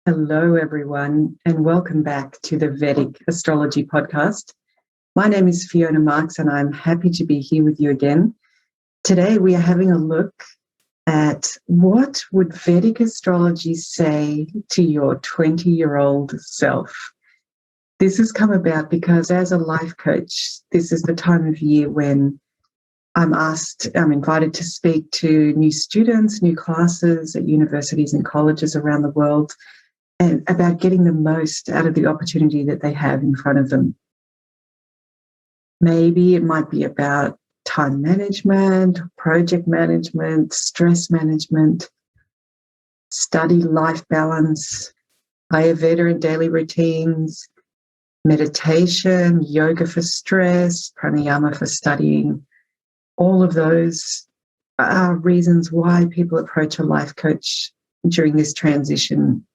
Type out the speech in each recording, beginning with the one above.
Hello, everyone, and welcome back to the Vedic Astrology Podcast. My name is Fiona Marks, and I'm happy to be here with you again. Today, we are having a look at what would Vedic astrology say to your 20-year-old self. This has come about because as a life coach, this is the time of year when I'm invited to speak to new students, new classes at universities and colleges around the world, and about getting the most out of the opportunity that they have in front of them. Maybe it might be about time management, project management, stress management, study life balance, Ayurveda and daily routines, meditation, yoga for stress, pranayama for studying. All of those are reasons why people approach a life coach during this transition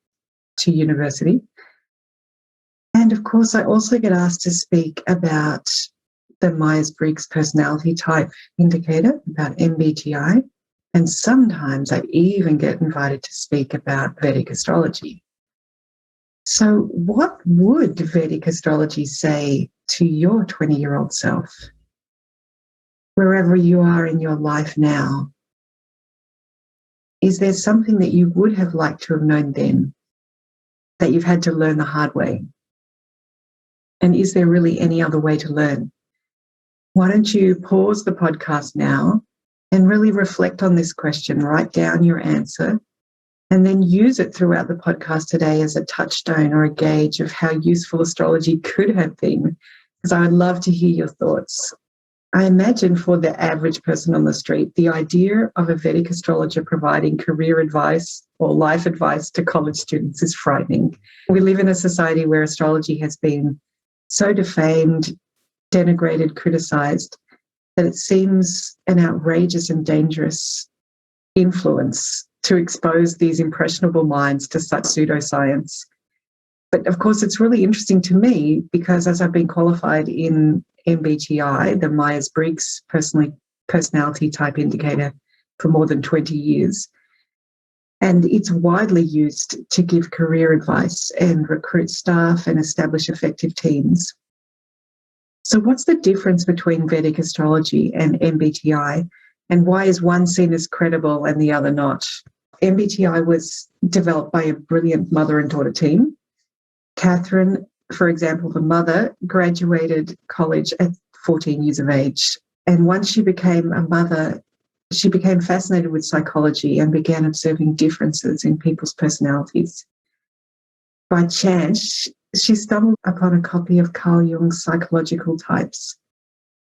to university. And of course, I also get asked to speak about the Myers-Briggs personality type indicator, about MBTI, and sometimes I even get invited to speak about Vedic astrology. So what would Vedic astrology say to your 20-year-old self? Wherever you are in your life now, is there something that you would have liked to have known then that you've had to learn the hard way? And is there really any other way to learn? Why don't you pause the podcast now and really reflect on this question, write down your answer, and then use it throughout the podcast today as a touchstone or a gauge of how useful astrology could have been, because I would love to hear your thoughts. I imagine for the average person on the street, the idea of a Vedic astrologer providing career advice or life advice to college students is frightening. We live in a society where astrology has been so defamed, denigrated, criticized, that it seems an outrageous and dangerous influence to expose these impressionable minds to such pseudoscience. But of course, it's really interesting to me because as I've been qualified in MBTI, the Myers-Briggs personality type indicator, for more than 20 years, and it's widely used to give career advice and recruit staff and establish effective teams. So what's the difference between Vedic astrology and MBTI, and why is one seen as credible and the other not? MBTI was developed by a brilliant mother and daughter team. Catherine, for example, the mother, graduated college at 14 years of age. And once she became a mother, she became fascinated with psychology and began observing differences in people's personalities. By chance, she stumbled upon a copy of Carl Jung's Psychological Types,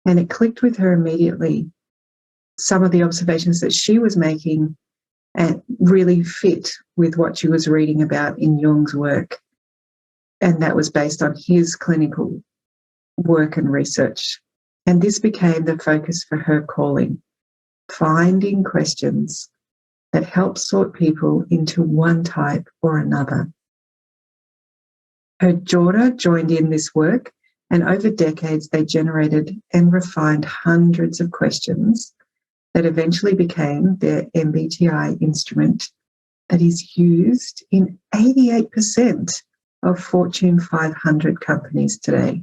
and it clicked with her immediately. Some of the observations that she was making really fit with what she was reading about in Jung's work. And that was based on his clinical work and research. And this became the focus for her calling, finding questions that help sort people into one type or another. Her daughter joined in this work, and over decades they generated and refined hundreds of questions that eventually became their MBTI instrument that is used in 88% of Fortune 500 companies today.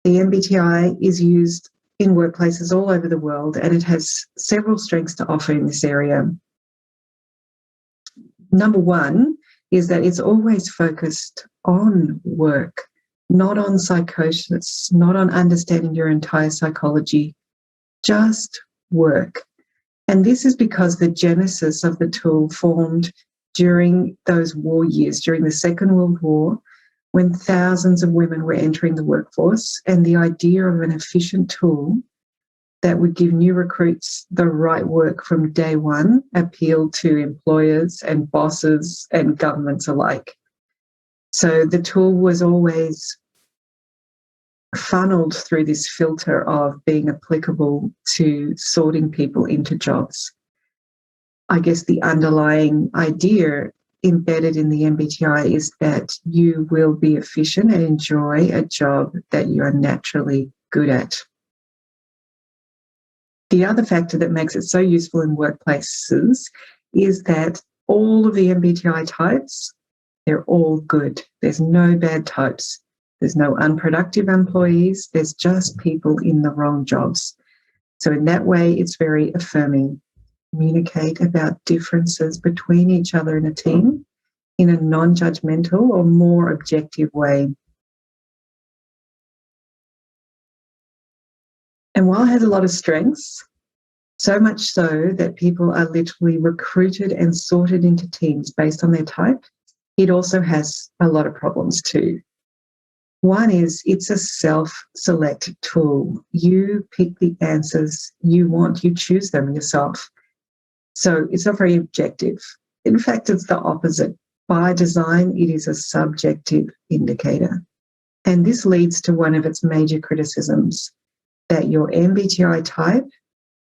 The MBTI is used in workplaces all over the world, and it has several strengths to offer in this area. Number one is that it's always focused on work, not on psychosis, not on understanding your entire psychology, just work. And this is because the genesis of the tool formed during those war years, during the Second World War, when thousands of women were entering the workforce, and the idea of an efficient tool that would give new recruits the right work from day one appealed to employers and bosses and governments alike. So the tool was always funneled through this filter of being applicable to sorting people into jobs. I guess the underlying idea embedded in the MBTI is that you will be efficient and enjoy a job that you are naturally good at. The other factor that makes it so useful in workplaces is that all of the MBTI types They're all good. There's no bad types. There's no unproductive employees. There's just people in the wrong jobs. So in that way, it's very affirming. Communicate about differences between each other in a team in a non-judgmental or more objective way. And while it has a lot of strengths, so much so that people are literally recruited and sorted into teams based on their type, it also has a lot of problems too. One is it's a self-select tool. You pick the answers you want. You choose them yourself. So it's not very objective. In fact, it's the opposite. By design, it is a subjective indicator. And this leads to one of its major criticisms, that your MBTI type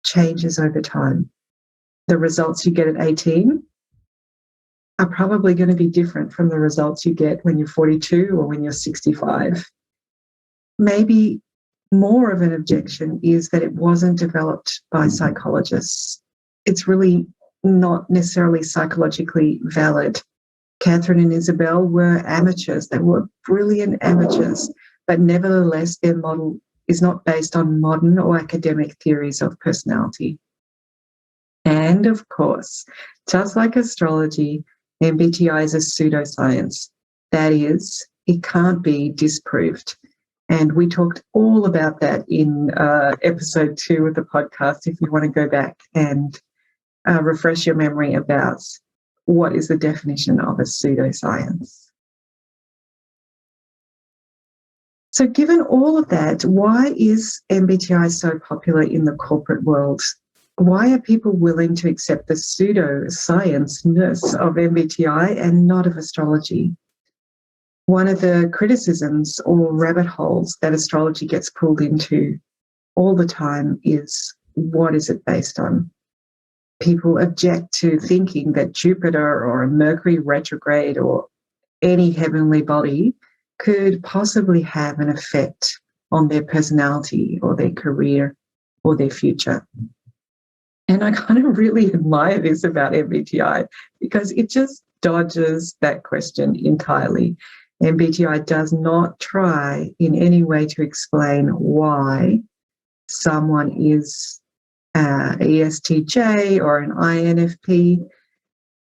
changes over time. The results you get at 18 are probably going to be different from the results you get when you're 42 or when you're 65. Maybe more of an objection is that it wasn't developed by psychologists. It's really not necessarily psychologically valid. Catherine and Isabel were amateurs. They were brilliant amateurs, but nevertheless, their model is not based on modern or academic theories of personality. And of course, just like astrology, MBTI is a pseudoscience. That is, it can't be disproved. And we talked all about that in episode 2 of the podcast, if you want to go back and refresh your memory about what is the definition of a pseudoscience. So given all of that, why is MBTI so popular in the corporate world? Why are people willing to accept the pseudoscience-ness of MBTI and not of astrology? One of the criticisms or rabbit holes that astrology gets pulled into all the time is, what is it based on? People object to thinking that Jupiter or a Mercury retrograde or any heavenly body could possibly have an effect on their personality or their career or their future. And I kind of really admire this about MBTI because it just dodges that question entirely. MBTI does not try in any way to explain why someone is ESTJ or an INFP,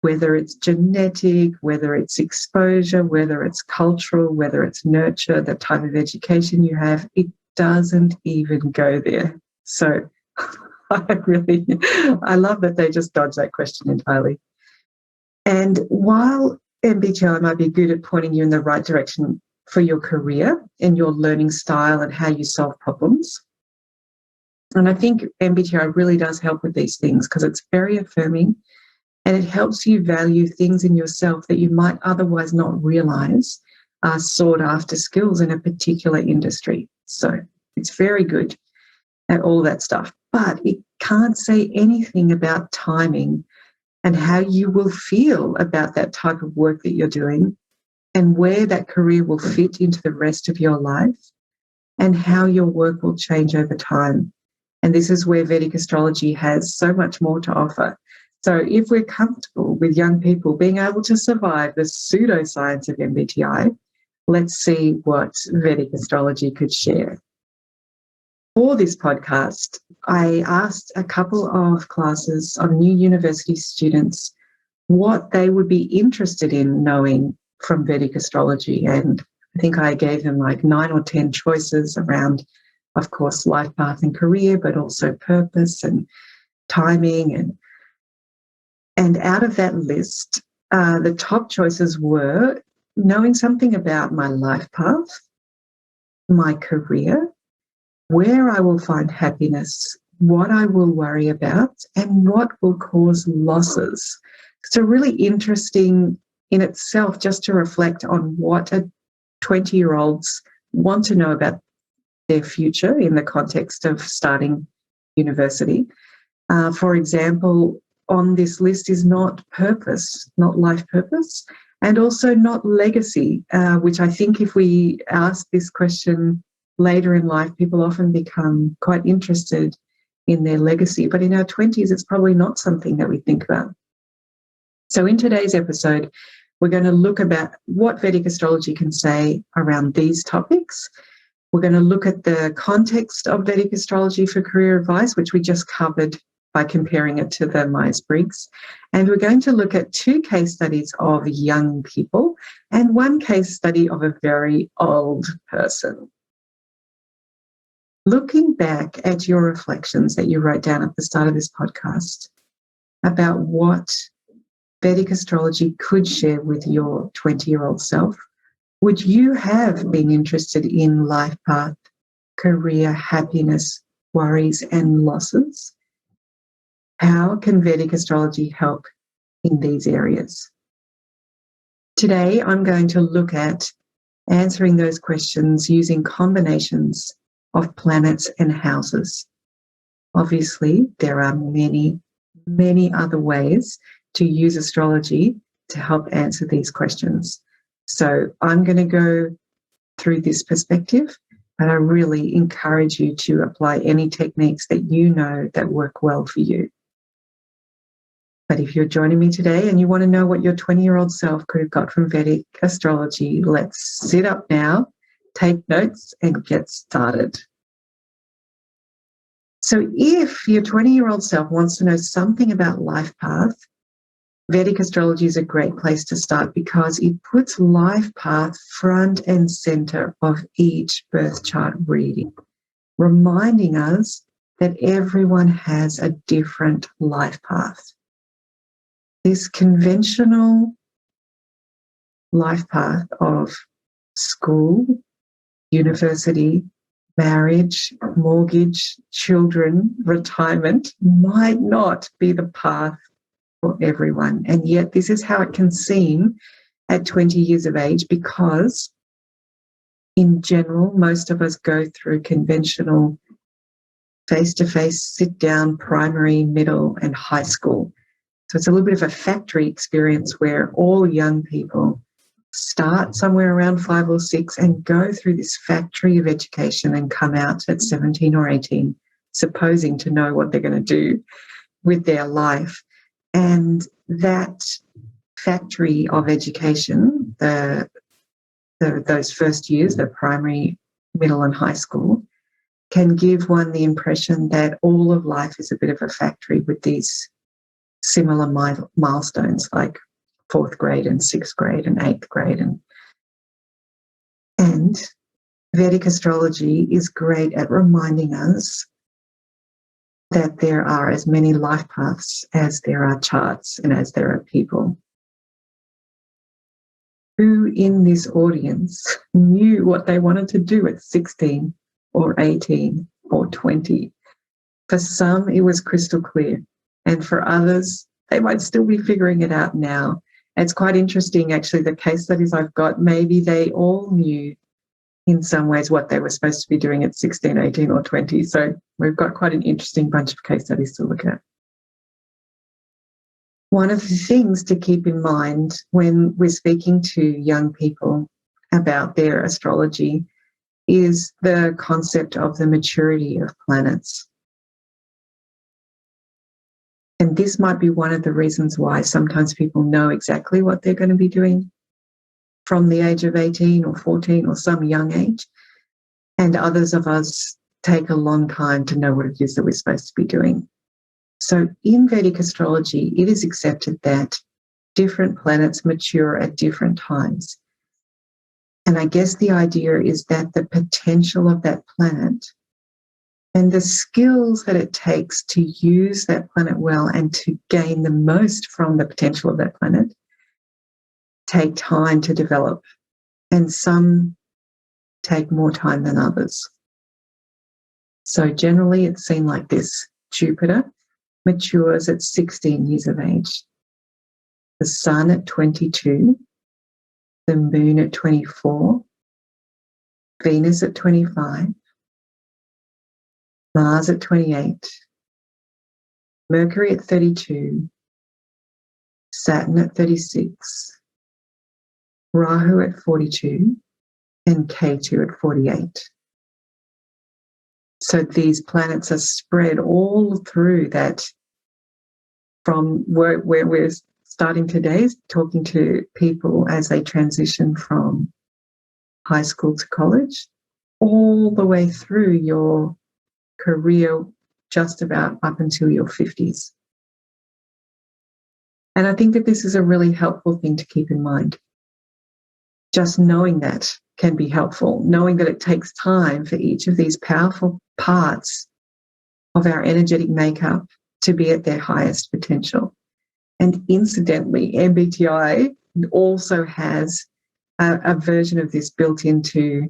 whether it's genetic, whether it's exposure, whether it's cultural, whether it's nurture, the type of education you have. It doesn't even go there. So I love that they just dodge that question entirely. And while MBTI might be good at pointing you in the right direction for your career and your learning style and how you solve problems, and I think MBTI really does help with these things because it's very affirming and it helps you value things in yourself that you might otherwise not realize are sought after skills in a particular industry. So it's very good at all that stuff. But it can't say anything about timing and how you will feel about that type of work that you're doing and where that career will fit into the rest of your life and how your work will change over time. And this is where Vedic astrology has so much more to offer. So if we're comfortable with young people being able to survive the pseudoscience of MBTI, let's see what Vedic astrology could share. For this podcast, I asked a couple of classes of new university students what they would be interested in knowing from Vedic astrology. And I think I gave them like 9 or 10 choices around, of course, life path and career, but also purpose and timing. And out of that list, the top choices were knowing something about my life path, my career, where I will find happiness, what I will worry about, and what will cause losses. So really interesting in itself just to reflect on what a 20-year-olds want to know about their future in the context of starting university. For example, on this list is not purpose, not life purpose, and also not legacy, which I think if we ask this question later in life, people often become quite interested in their legacy. But in our 20s, it's probably not something that we think about. So in today's episode, We're going to look about what Vedic astrology can say around these topics. We're going to look at the context of Vedic astrology for career advice, which we just covered by comparing it to the Myers-Briggs. And we're going to look at 2 case studies of young people and 1 case study of a very old person. Looking back at your reflections that you wrote down at the start of this podcast about what Vedic astrology could share with your 20-year-old self, would you have been interested in life path, career, happiness, worries, and losses? How can Vedic astrology help in these areas? Today, I'm going to look at answering those questions using combinations of planets and houses. Obviously, there are many, many other ways to use astrology to help answer these questions. So I'm going to go through this perspective, but I really encourage you to apply any techniques that you know that work well for you. But if you're joining me today and you want to know what your 20-year-old self could have got from Vedic astrology, let's sit up now, take notes, and get started. So if your 20-year-old self wants to know something about life path, Vedic astrology is a great place to start because it puts life path front and center of each birth chart reading, reminding us that everyone has a different life path. This conventional life path of school, university, marriage, mortgage, children, retirement might not be the path for everyone. And yet this is how it can seem at 20 years of age, because in general, most of us go through conventional face-to-face, sit-down, primary, middle, and high school. So it's a little bit of a factory experience where all young people start somewhere around 5 or 6 and go through this factory of education and come out at 17 or 18, supposing to know what they're going to do with their life. And that factory of education, those first years, the primary, middle, and high school, can give one the impression that all of life is a bit of a factory with these similar milestones like 4th grade and 6th grade and 8th grade. And Vedic astrology is great at reminding us that there are as many life paths as there are charts and as there are people. Who in this audience knew what they wanted to do at 16 or 18 or 20? For some, it was crystal clear. And for others, they might still be figuring it out now. It's quite interesting, actually, the case studies I've got, maybe they all knew in some ways what they were supposed to be doing at 16, 18 or 20. So we've got quite an interesting bunch of case studies to look at. One of the things to keep in mind when we're speaking to young people about their astrology is the concept of the maturity of planets. And this might be one of the reasons why sometimes people know exactly what they're going to be doing from the age of 18 or 14 or some young age, and others of us take a long time to know what it is that we're supposed to be doing. So in Vedic astrology, it is accepted that different planets mature at different times. And I guess the idea is that the potential of that planet and the skills that it takes to use that planet well and to gain the most from the potential of that planet take time to develop. And some take more time than others. So generally it's seen like this. Jupiter matures at 16 years of age. The Sun at 22. The Moon at 24. Venus at 25. Mars at 28. Mercury at 32. Saturn at 36. Rahu at 42. And Ketu at 48. So these planets are spread all through that, from where we're starting today is talking to people as they transition from high school to college, all the way through your career, just about up until your 50s. And I think that this is a really helpful thing to keep in mind. Just knowing that can be helpful, knowing that it takes time for each of these powerful parts of our energetic makeup to be at their highest potential. And incidentally, MBTI also has a version of this built into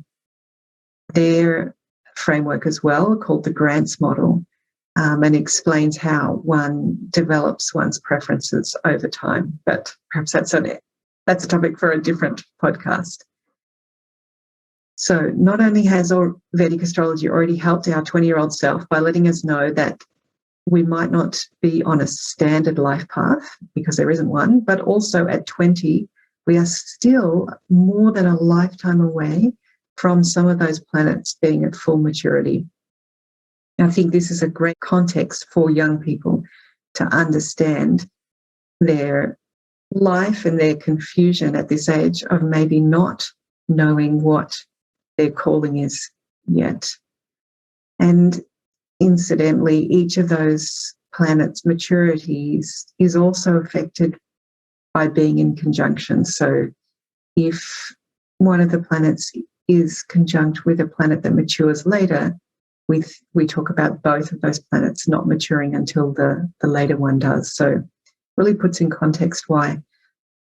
their framework as well, called the Grants model, and explains how one develops one's preferences over time. But perhaps that's a topic for a different podcast. So not only has Vedic astrology already helped our 20-year-old self by letting us know that we might not be on a standard life path because there isn't one, but also at 20, we are still more than a lifetime away from some of those planets being at full maturity. And I think this is a great context for young people to understand their life and their confusion at this age of maybe not knowing what their calling is yet. And incidentally, each of those planets' maturities is also affected by being in conjunction. So if one of the planets is conjunct with a planet that matures later, we talk about both of those planets not maturing until the later one does. So really puts in context why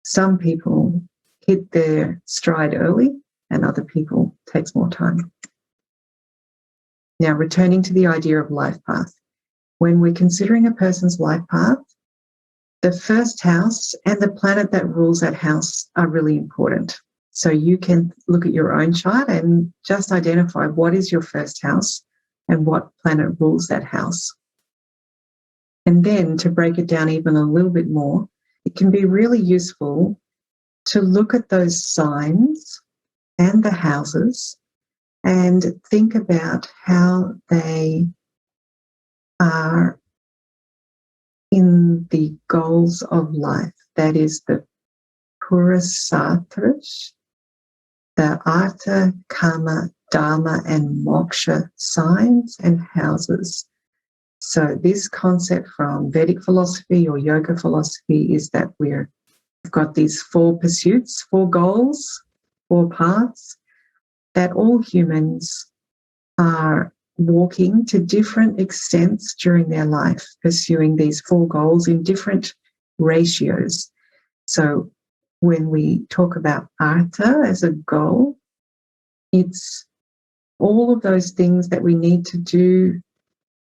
some people hit their stride early and other people takes more time. Now, returning to the idea of life path. When we're considering a person's life path, the first house and the planet that rules that house are really important. So you can look at your own chart and just identify what is your first house and what planet rules that house. And then to break it down even a little bit more, it can be really useful to look at those signs and the houses and think about how they are in the goals of life. That is the Purusarthas, the Artha, Kama, Dharma, and Moksha signs and houses. So this concept from Vedic philosophy or yoga philosophy is that we've got these 4 pursuits, 4 goals, 4 paths that all humans are walking to different extents during their life, pursuing these 4 goals in different ratios. So when we talk about Artha as a goal, it's all of those things that we need to do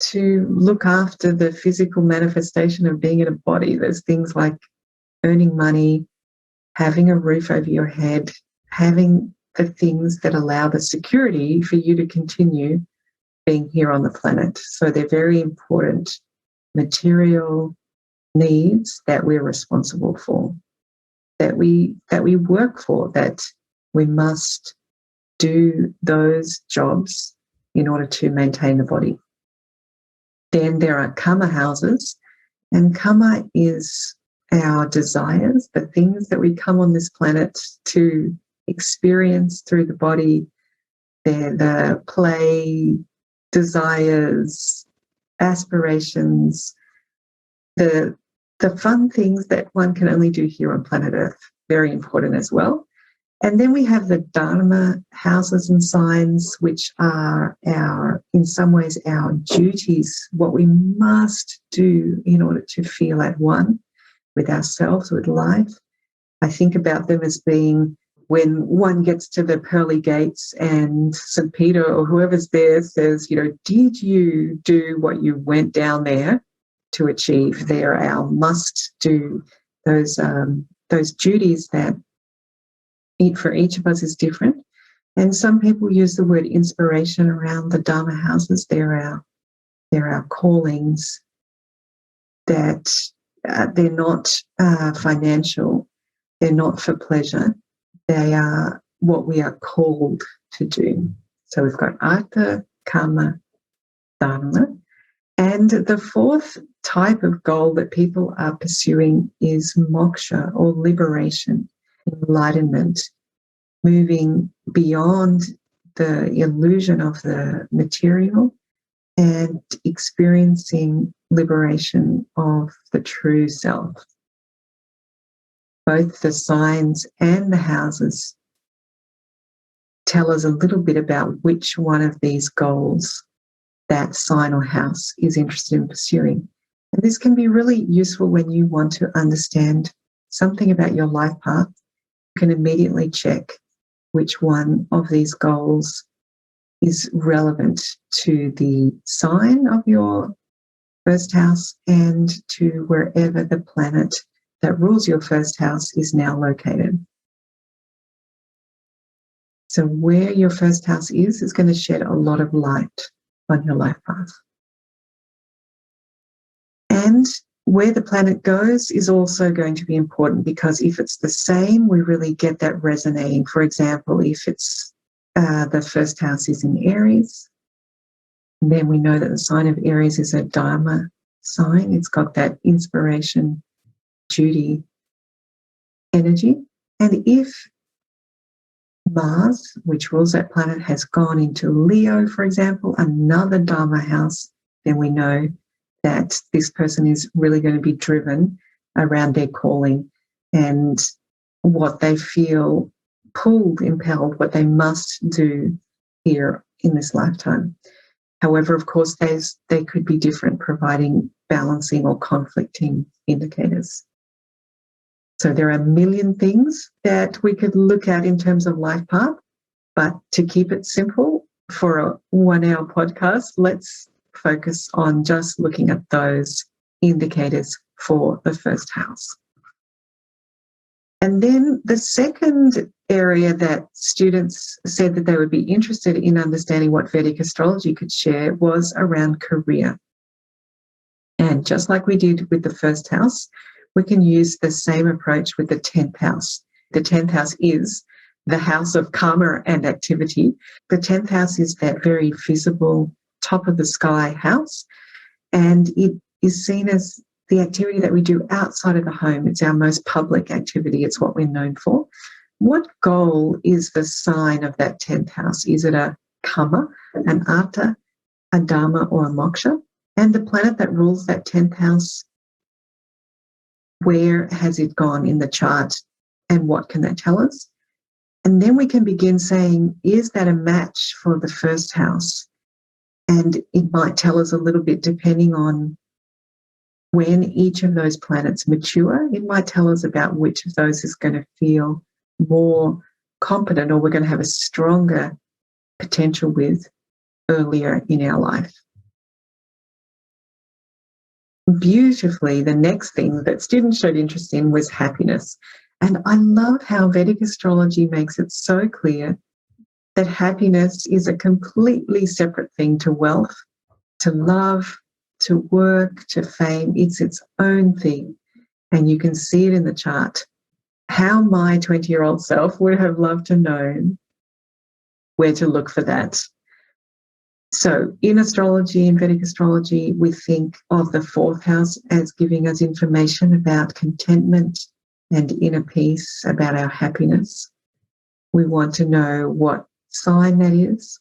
to look after the physical manifestation of being in a body. There's things like earning money, having a roof over your head, having the things that allow the security for you to continue being here on the planet. So they're very important material needs that we're responsible for, that we work for, that we must do those jobs in order to maintain the body. Then there are Kama houses, and Kama is our desires, the things that we come on this planet to experience through the body. They're the play, desires, aspirations, the fun things that one can only do here on planet Earth. Very important as well. And then we have the Dharma houses and signs, which are in some ways our duties, what we must do in order to feel at one with ourselves, with life. I think about them as being when one gets to the pearly gates and St. Peter or whoever's there says, did you do what you went down there to achieve? They're our must do, those duties that for each of us is different. And some people use the word inspiration around the Dharma houses. They're our callings that they're not financial. They're not for pleasure. They are what we are called to do. So we've got Artha, Kama, Dharma. And the 4th type of goal that people are pursuing is moksha, or liberation, enlightenment, moving beyond the illusion of the material and experiencing liberation of the true self. Both the signs and the houses tell us a little bit about which one of these goals that sign or house is interested in pursuing. And this can be really useful when you want to understand something about your life path. You can immediately check which one of these goals is relevant to the sign of your first house and to wherever the planet that rules your first house is now located. So where your first house is going to shed a lot of light on your life path. And where the planet goes is also going to be important, because if it's the same, we really get that resonating. For example, if it's the first house is in Aries, then we know that the sign of Aries is a Dharma sign. It's got that inspiration, duty, energy. And if Mars, which rules that planet, has gone into Leo, for example, another Dharma house, then we know that this person is really going to be driven around their calling and what they feel pulled, impelled, what they must do here in this lifetime. However, of course, they could be different, providing balancing or conflicting indicators. So there are a million things that we could look at in terms of life path, but to keep it simple for a 1-hour podcast, let's focus on just looking at those indicators for the first house. And then the second area that students said that they would be interested in understanding what Vedic astrology could share was around career. And just like we did with the first house, we can use the same approach with the 10th house. The 10th house is the house of karma and activity. The 10th house is that very visible, top of the sky house, and it is seen as the activity that we do outside of the home. It's our most public activity. It's what we're known for. What goal is the sign of that 10th house? Is it a karma, an artha, a dharma, or a moksha? And the planet that rules that 10th house, where has it gone in the chart and what can that tell us? And then we can begin saying, is that a match for the first house? And it might tell us a little bit depending on when each of those planets mature. It might tell us about which of those is going to feel more competent, or we're going to have a stronger potential with earlier in our life. Beautifully, the next thing that students showed interest in was happiness. And I love how Vedic astrology makes it so clear that happiness is a completely separate thing to wealth, to love, to work, to fame. It's its own thing. And you can see it in the chart. How my 20-year-old self would have loved to know where to look for that. So in astrology, in Vedic astrology, we think of the 4th house as giving us information about contentment and inner peace, about our happiness. We want to know what sign that is,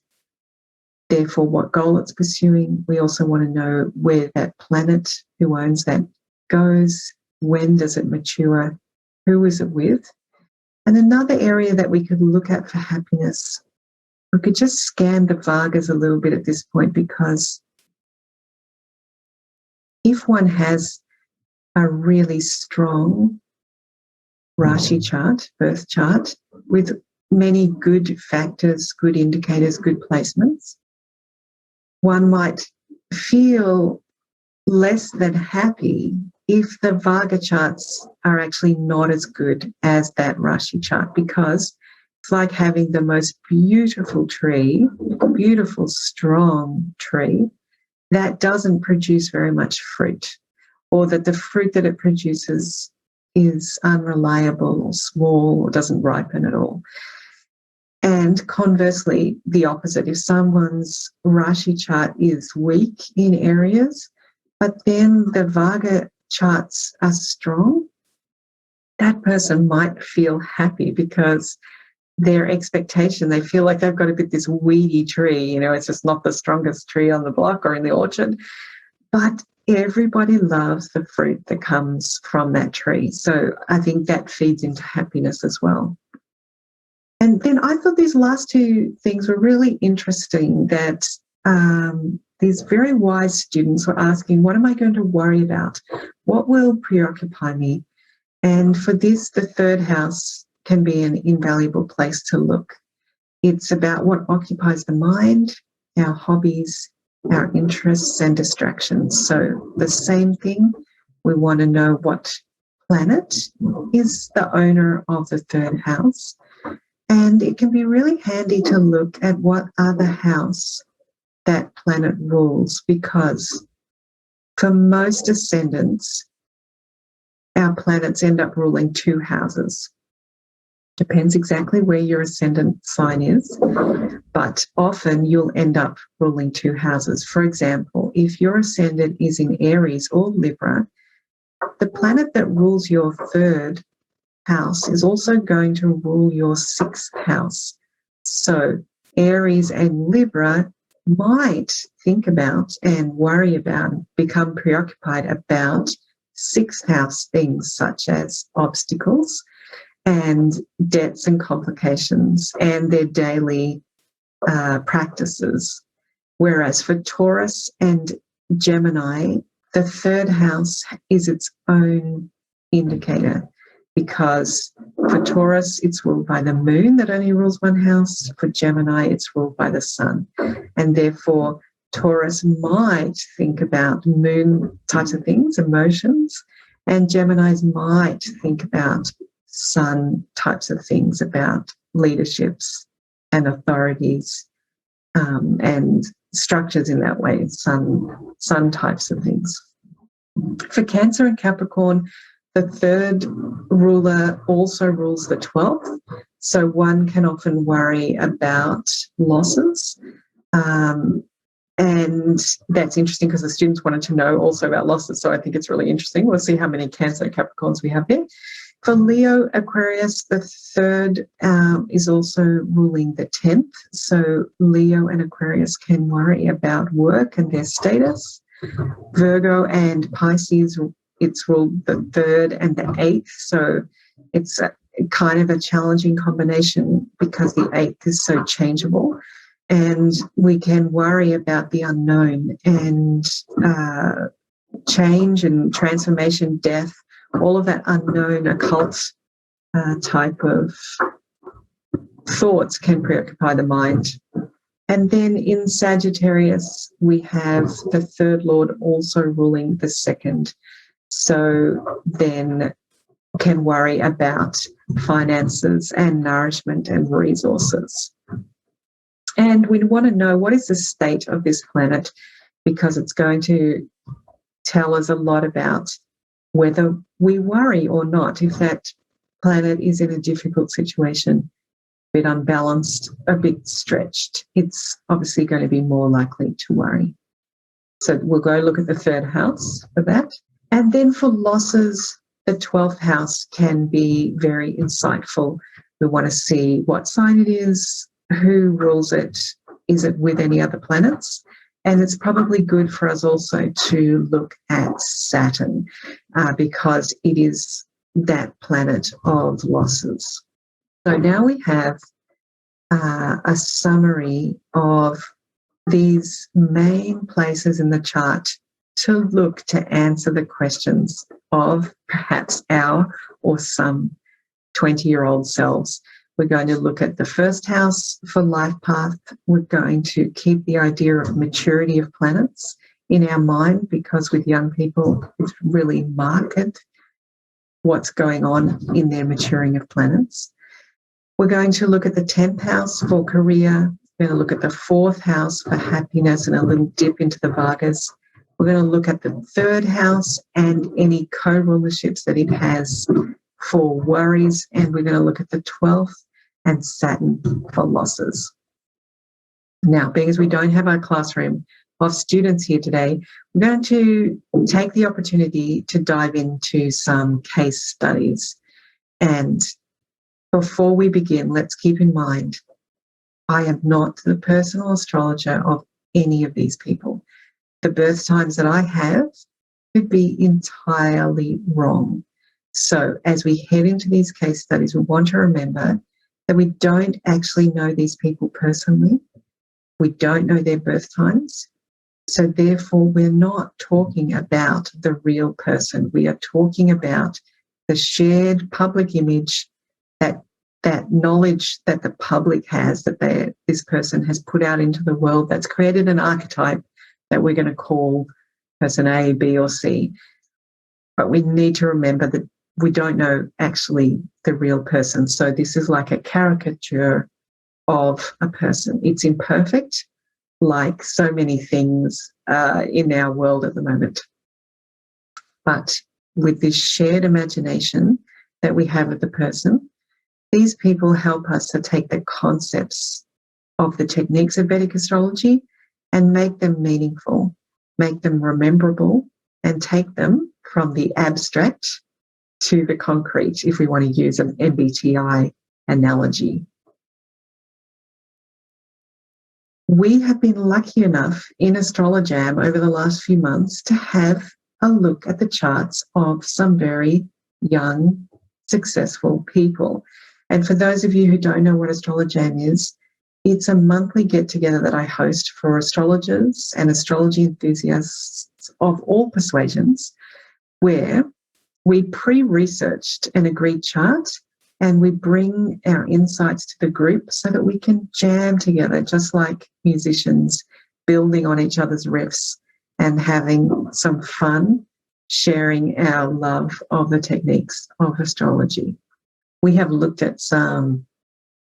therefore what goal it's pursuing. We also want to know where that planet, who owns that, goes, when does it mature, who is it with. And another area that we could look at for happiness, we could just scan the Vargas a little bit at this point, because if one has a really strong Rashi chart, birth chart, with many good factors, good indicators, good placements, one might feel less than happy if the Varga charts are actually not as good as that Rashi chart, because it's like having the most beautiful tree, beautiful, strong tree that doesn't produce very much fruit, or that the fruit that it produces is unreliable or small or doesn't ripen at all. And conversely, the opposite. If someone's Rashi chart is weak in areas, but then the Varga charts are strong, that person might feel happy because their expectation, they feel like they've got a bit this weedy tree, it's just not the strongest tree on the block or in the orchard, but everybody loves the fruit that comes from that tree. So I think that feeds into happiness as well. And then I thought these last two things were really interesting, that these very wise students were asking, what am I going to worry about? What will preoccupy me? And for this, the third house can be an invaluable place to look. It's about what occupies the mind, our hobbies, our interests and distractions. So the same thing, we want to know what planet is the owner of the third house. And it can be really handy to look at what other house that planet rules, because for most ascendants, our planets end up ruling two houses. Depends exactly where your ascendant sign is, but often you'll end up ruling two houses. For example, if your ascendant is in Aries or Libra, the planet that rules your third house is also going to rule your sixth house. So Aries and Libra might think about and worry about, become preoccupied about sixth house things such as obstacles and debts and complications and their daily practices. Whereas for Taurus and Gemini, the third house is its own indicator, because for Taurus, it's ruled by the moon that only rules one house. For Gemini, it's ruled by the sun. And therefore, Taurus might think about moon types of things, emotions, and Geminis might think about sun types of things, about leaderships and authorities and structures in that way, sun types of things. For Cancer and Capricorn, the third ruler also rules the 12th. So one can often worry about losses. And that's interesting because the students wanted to know also about losses. So I think it's really interesting. We'll see how many Cancer and Capricorns we have there. For Leo, Aquarius, the third is also ruling the 10th. So Leo and Aquarius can worry about work and their status. Virgo and Pisces, it's ruled the 3rd and the 8th. So it's kind of a challenging combination because the 8th is so changeable. And we can worry about the unknown and change and transformation, death, all of that unknown occult type of thoughts can preoccupy the mind. And then in Sagittarius, we have the third lord also ruling the 2nd. So then can worry about finances and nourishment and resources. And we want to know what is the state of this planet, because it's going to tell us a lot about whether we worry or not. If that planet is in a difficult situation, a bit unbalanced, a bit stretched, it's obviously going to be more likely to worry. So we'll go look at the 3rd house for that. And then for losses, the 12th house can be very insightful. We want to see what sign it is, who rules it, is it with any other planets? And it's probably good for us also to look at Saturn because it is that planet of losses. So now we have a summary of these main places in the chart to look to answer the questions of perhaps our or some 20-year-old selves. We're going to look at the 1st house for life path. We're going to keep the idea of maturity of planets in our mind, because with young people, it's really marked what's going on in their maturing of planets. We're going to look at the 10th house for career. We're going to look at the 4th house for happiness and a little dip into the Vargas. We're going to look at the 3rd house and any co-rulerships that it has for worries, and we're going to look at the 12th and Saturn for losses. Now, being as we don't have our classroom of students here today, we're going to take the opportunity to dive into some case studies. And before we begin, let's keep in mind, I am not the personal astrologer of any of these people. The birth times that I have could be entirely wrong. So as we head into these case studies, we want to remember that we don't actually know these people personally. We don't know their birth times. So therefore, we're not talking about the real person. We are talking about the shared public image, that knowledge that the public has, that this person has put out into the world, that's created an archetype that we're going to call person A, B, or C. But we need to remember that we don't know actually the real person. So this is like a caricature of a person. It's imperfect, like so many things in our world at the moment. But with this shared imagination that we have of the person, these people help us to take the concepts of the techniques of Vedic astrology and make them meaningful, make them rememberable, and take them from the abstract to the concrete, if we want to use an MBTI analogy. We have been lucky enough in Astrolojam over the last few months to have a look at the charts of some very young, successful people. And for those of you who don't know what Astrolojam is, it's a monthly get-together that I host for astrologers and astrology enthusiasts of all persuasions, where we pre-researched an agreed chart and we bring our insights to the group so that we can jam together, just like musicians, building on each other's riffs and having some fun, sharing our love of the techniques of astrology. We have looked at some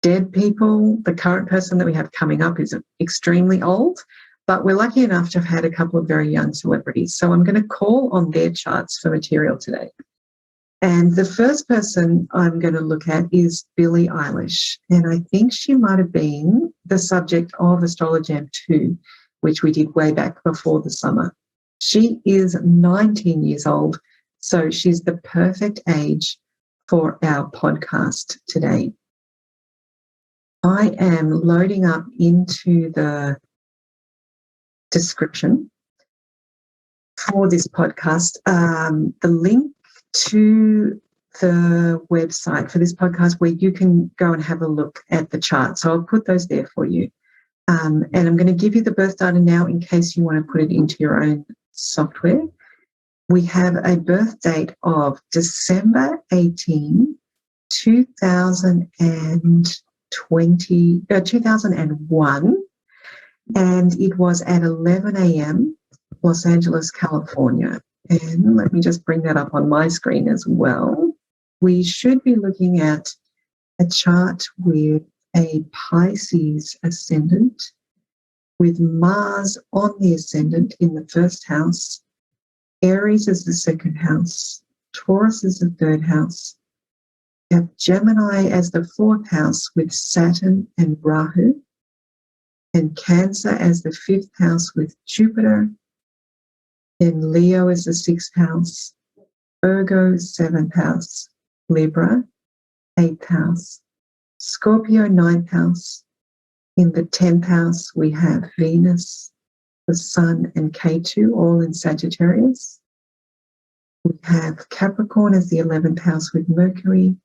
dead people. The current person that we have coming up is extremely old, but we're lucky enough to have had a couple of very young celebrities. So I'm going to call on their charts for material today. And the first person I'm going to look at is Billie Eilish. And I think she might have been the subject of Astrolojam 2, which we did way back before the summer. She is 19 years old, so she's the perfect age for our podcast today. I am loading up into the description for this podcast the link to the website for this podcast where you can go and have a look at the chart. So I'll put those there for you. And I'm going to give you the birth data now in case you want to put it into your own software. We have a birth date of December 18, 2001, and it was at 11 a.m. Los Angeles, California. And let me just bring that up on my screen as well. We should be looking at a chart with a Pisces ascendant, with Mars on the ascendant in the first house, Aries is the second house, Taurus is the third house. We have Gemini as the fourth house with Saturn and Rahu, and Cancer as the fifth house with Jupiter. Then Leo is the sixth house, Virgo, seventh house, Libra, eighth house, Scorpio, ninth house. In the 10th house, we have Venus, the Sun, and Ketu, all in Sagittarius. We have Capricorn as the 11th house with Mercury.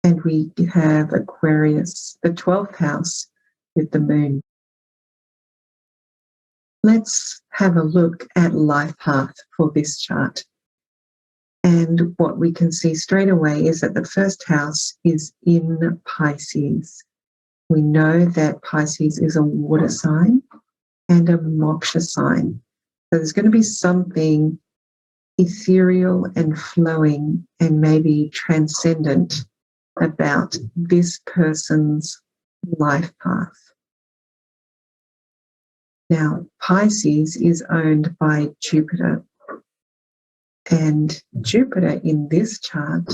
And we have Aquarius, the 12th house, with the Moon. Let's have a look at life path for this chart. And what we can see straight away is that the first house is in Pisces. We know that Pisces is a water sign and a moksha sign. So there's going to be something ethereal and flowing and maybe transcendent about this person's life path. Now, Pisces is owned by Jupiter, and Jupiter in this chart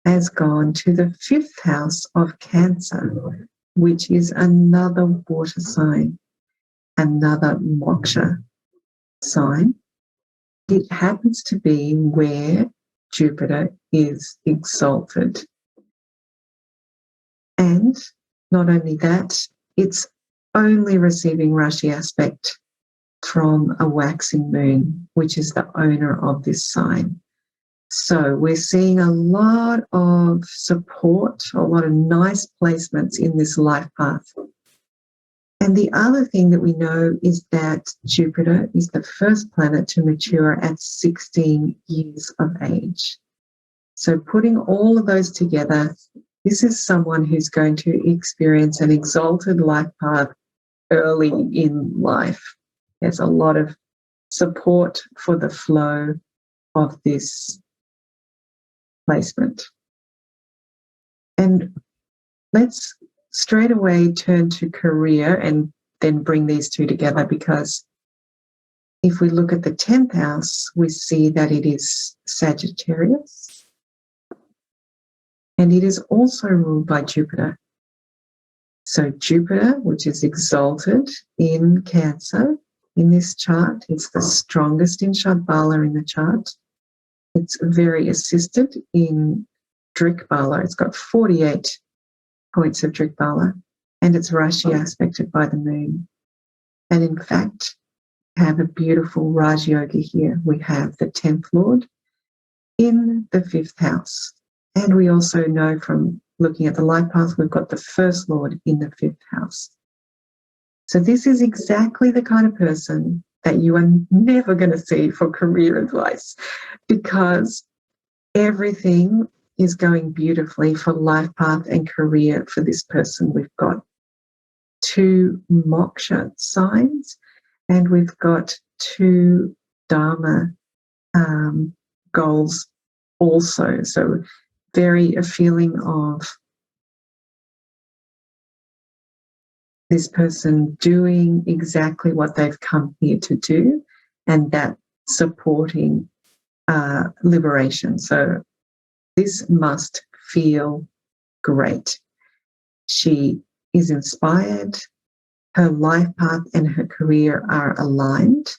has gone to the fifth house of Cancer, which is another water sign. another moksha sign. It happens to be where Jupiter is exalted. And not only that, it's only receiving Rashi aspect from a waxing moon, which is the owner of this sign. So we're seeing a lot of support, a lot of nice placements in this life path. And the other thing that we know is that Jupiter is the first planet to mature at 16 years of age. So putting all of those together, this is someone who's going to experience an exalted life path early in life. There's a lot of support for the flow of this placement. And let's straight away turn to career and then bring these two together, because if we look at the 10th house, we see that it is Sagittarius, and it is also ruled by Jupiter. So Jupiter, which is exalted in Cancer in this chart, it's the strongest in Shadbala in the chart. It's very assisted in Drikbala. It's got 48 points of Drikbala, and it's Rashi aspected by the moon. And in fact, we have a beautiful Raj Yoga here. We have the 10th Lord in the 5th house. And we also know from looking at the life path, we've got the 1st Lord in the 5th house. So this is exactly the kind of person that you are never going to see for career advice, because everything is going beautifully for life path and career for this person. We've got 2 moksha signs, and we've got 2 dharma goals also. So very a feeling of this person doing exactly what they've come here to do, and that supporting liberation. So this must feel great. She is inspired. Her life path and her career are aligned.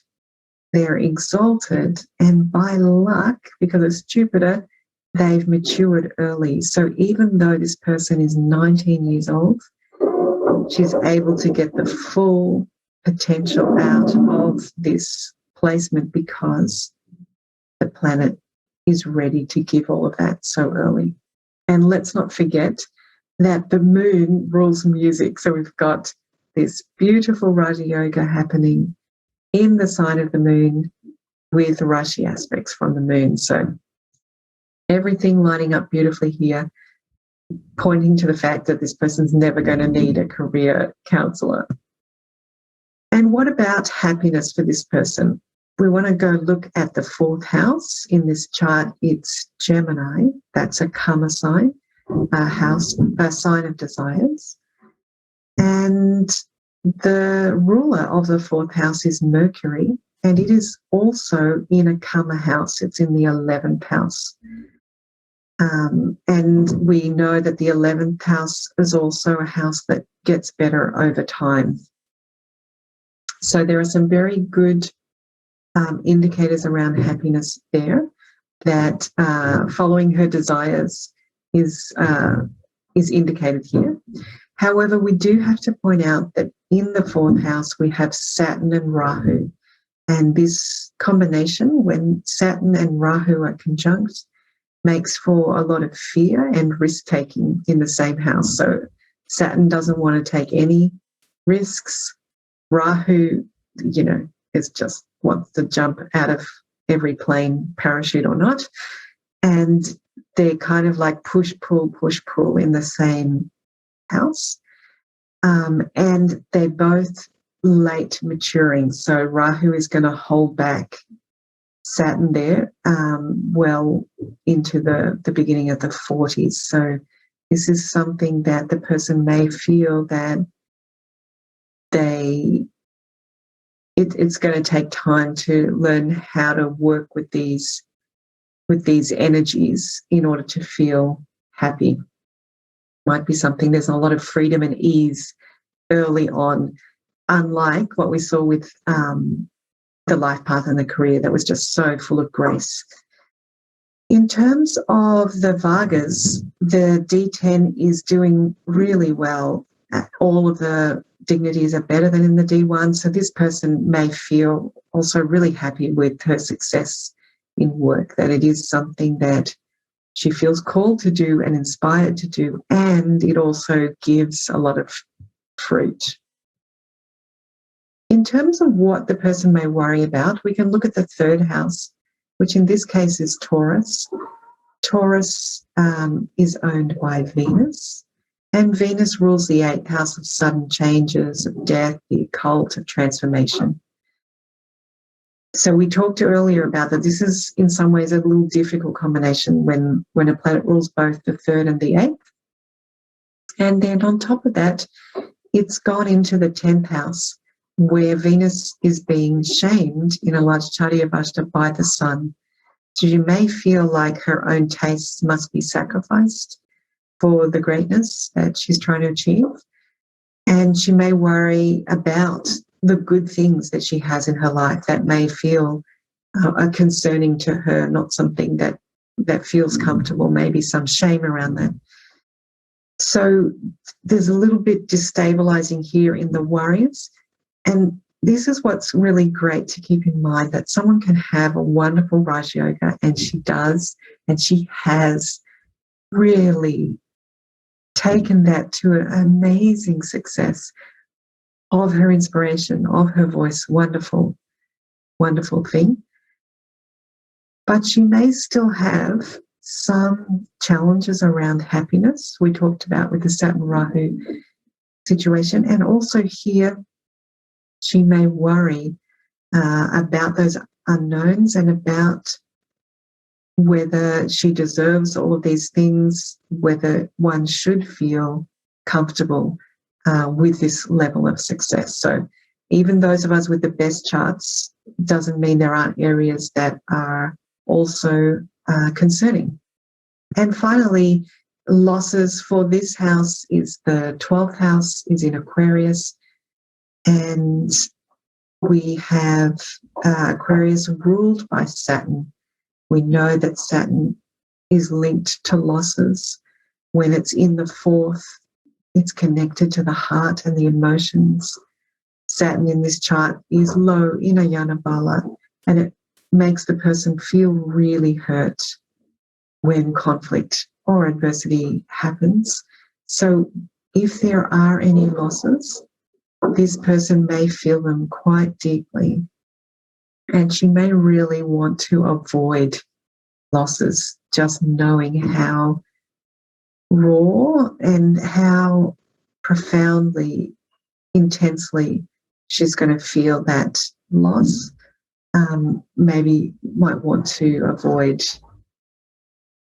They're exalted, and by luck, because it's Jupiter, they've matured early. So even though this person is 19 years old, she's able to get the full potential out of this placement because the planet is ready to give all of that so early. And let's not forget that the moon rules music. So we've got this beautiful Raja Yoga happening in the sign of the moon with Rashi aspects from the moon. So everything lining up beautifully here, pointing to the fact that this person's never going to need a career counselor. And what about happiness for this person? We want to go look at the 4th house. In this chart, it's Gemini. That's a karma sign, a sign of desires. And the ruler of the 4th house is Mercury, and it is also in a karma house. It's in the 11th house. And we know that the 11th house is also a house that gets better over time. So there are some very good indicators around happiness there, that following her desires is indicated here. However, we do have to point out that in the 4th house, we have Saturn and Rahu. And this combination, when Saturn and Rahu are conjunct, makes for a lot of fear and risk-taking in the same house. So Saturn doesn't want to take any risks. Rahu, is just wants to jump out of every plane, parachute or not. And they're kind of like push-pull in the same house. And they're both late maturing. So Rahu is going to hold back Saturn there well into the beginning of the 40s. So this is something that the person may feel that it's going to take time to learn how to work with these energies in order to feel happy. Might be something, there's a lot of freedom and ease early on unlike what we saw with the life path and the career that was just so full of grace. In terms of the Vargas, the D10 is doing really well. All of the dignities are better than in the D1, so this person may feel also really happy with her success in work, that it is something that she feels called to do and inspired to do, and it also gives a lot of fruit. In terms of what the person may worry about, we can look at the third house, which in this case is Taurus. Taurus is owned by Venus, and Venus rules the 8th house of sudden changes, of death, the occult, of transformation. So we talked earlier about that this is in some ways a little difficult combination when a planet rules both the 3rd and the 8th. And then on top of that, it's gone into the 10th house, where Venus is being shamed in a large Charyavashta by the Sun. So you may feel like her own tastes must be sacrificed for the greatness that she's trying to achieve. And she may worry about the good things that she has in her life that may feel concerning to her, not something that feels comfortable, maybe some shame around that. So there's a little bit destabilizing here in the worries. And this is what's really great to keep in mind, that someone can have a wonderful Raj Yoga, and she does, and she has really taken that to an amazing success of her inspiration, of her voice. Wonderful, wonderful thing. But she may still have some challenges around happiness, we talked about with the Saturn Rahu situation, and also here she may worry about those unknowns and about whether she deserves all of these things, whether one should feel comfortable with this level of success. So even those of us with the best charts doesn't mean there aren't areas that are also concerning. And finally, losses for this house is the 12th house is in Aquarius. And we have Aquarius ruled by Saturn. We know that Saturn is linked to losses. When it's in the 4th, it's connected to the heart and the emotions. Saturn in this chart is low in Ayana Bala, and it makes the person feel really hurt when conflict or adversity happens. So if there are any losses, this person may feel them quite deeply, and she may really want to avoid losses, just knowing how raw and how profoundly, intensely she's going to feel that loss. Maybe might want to avoid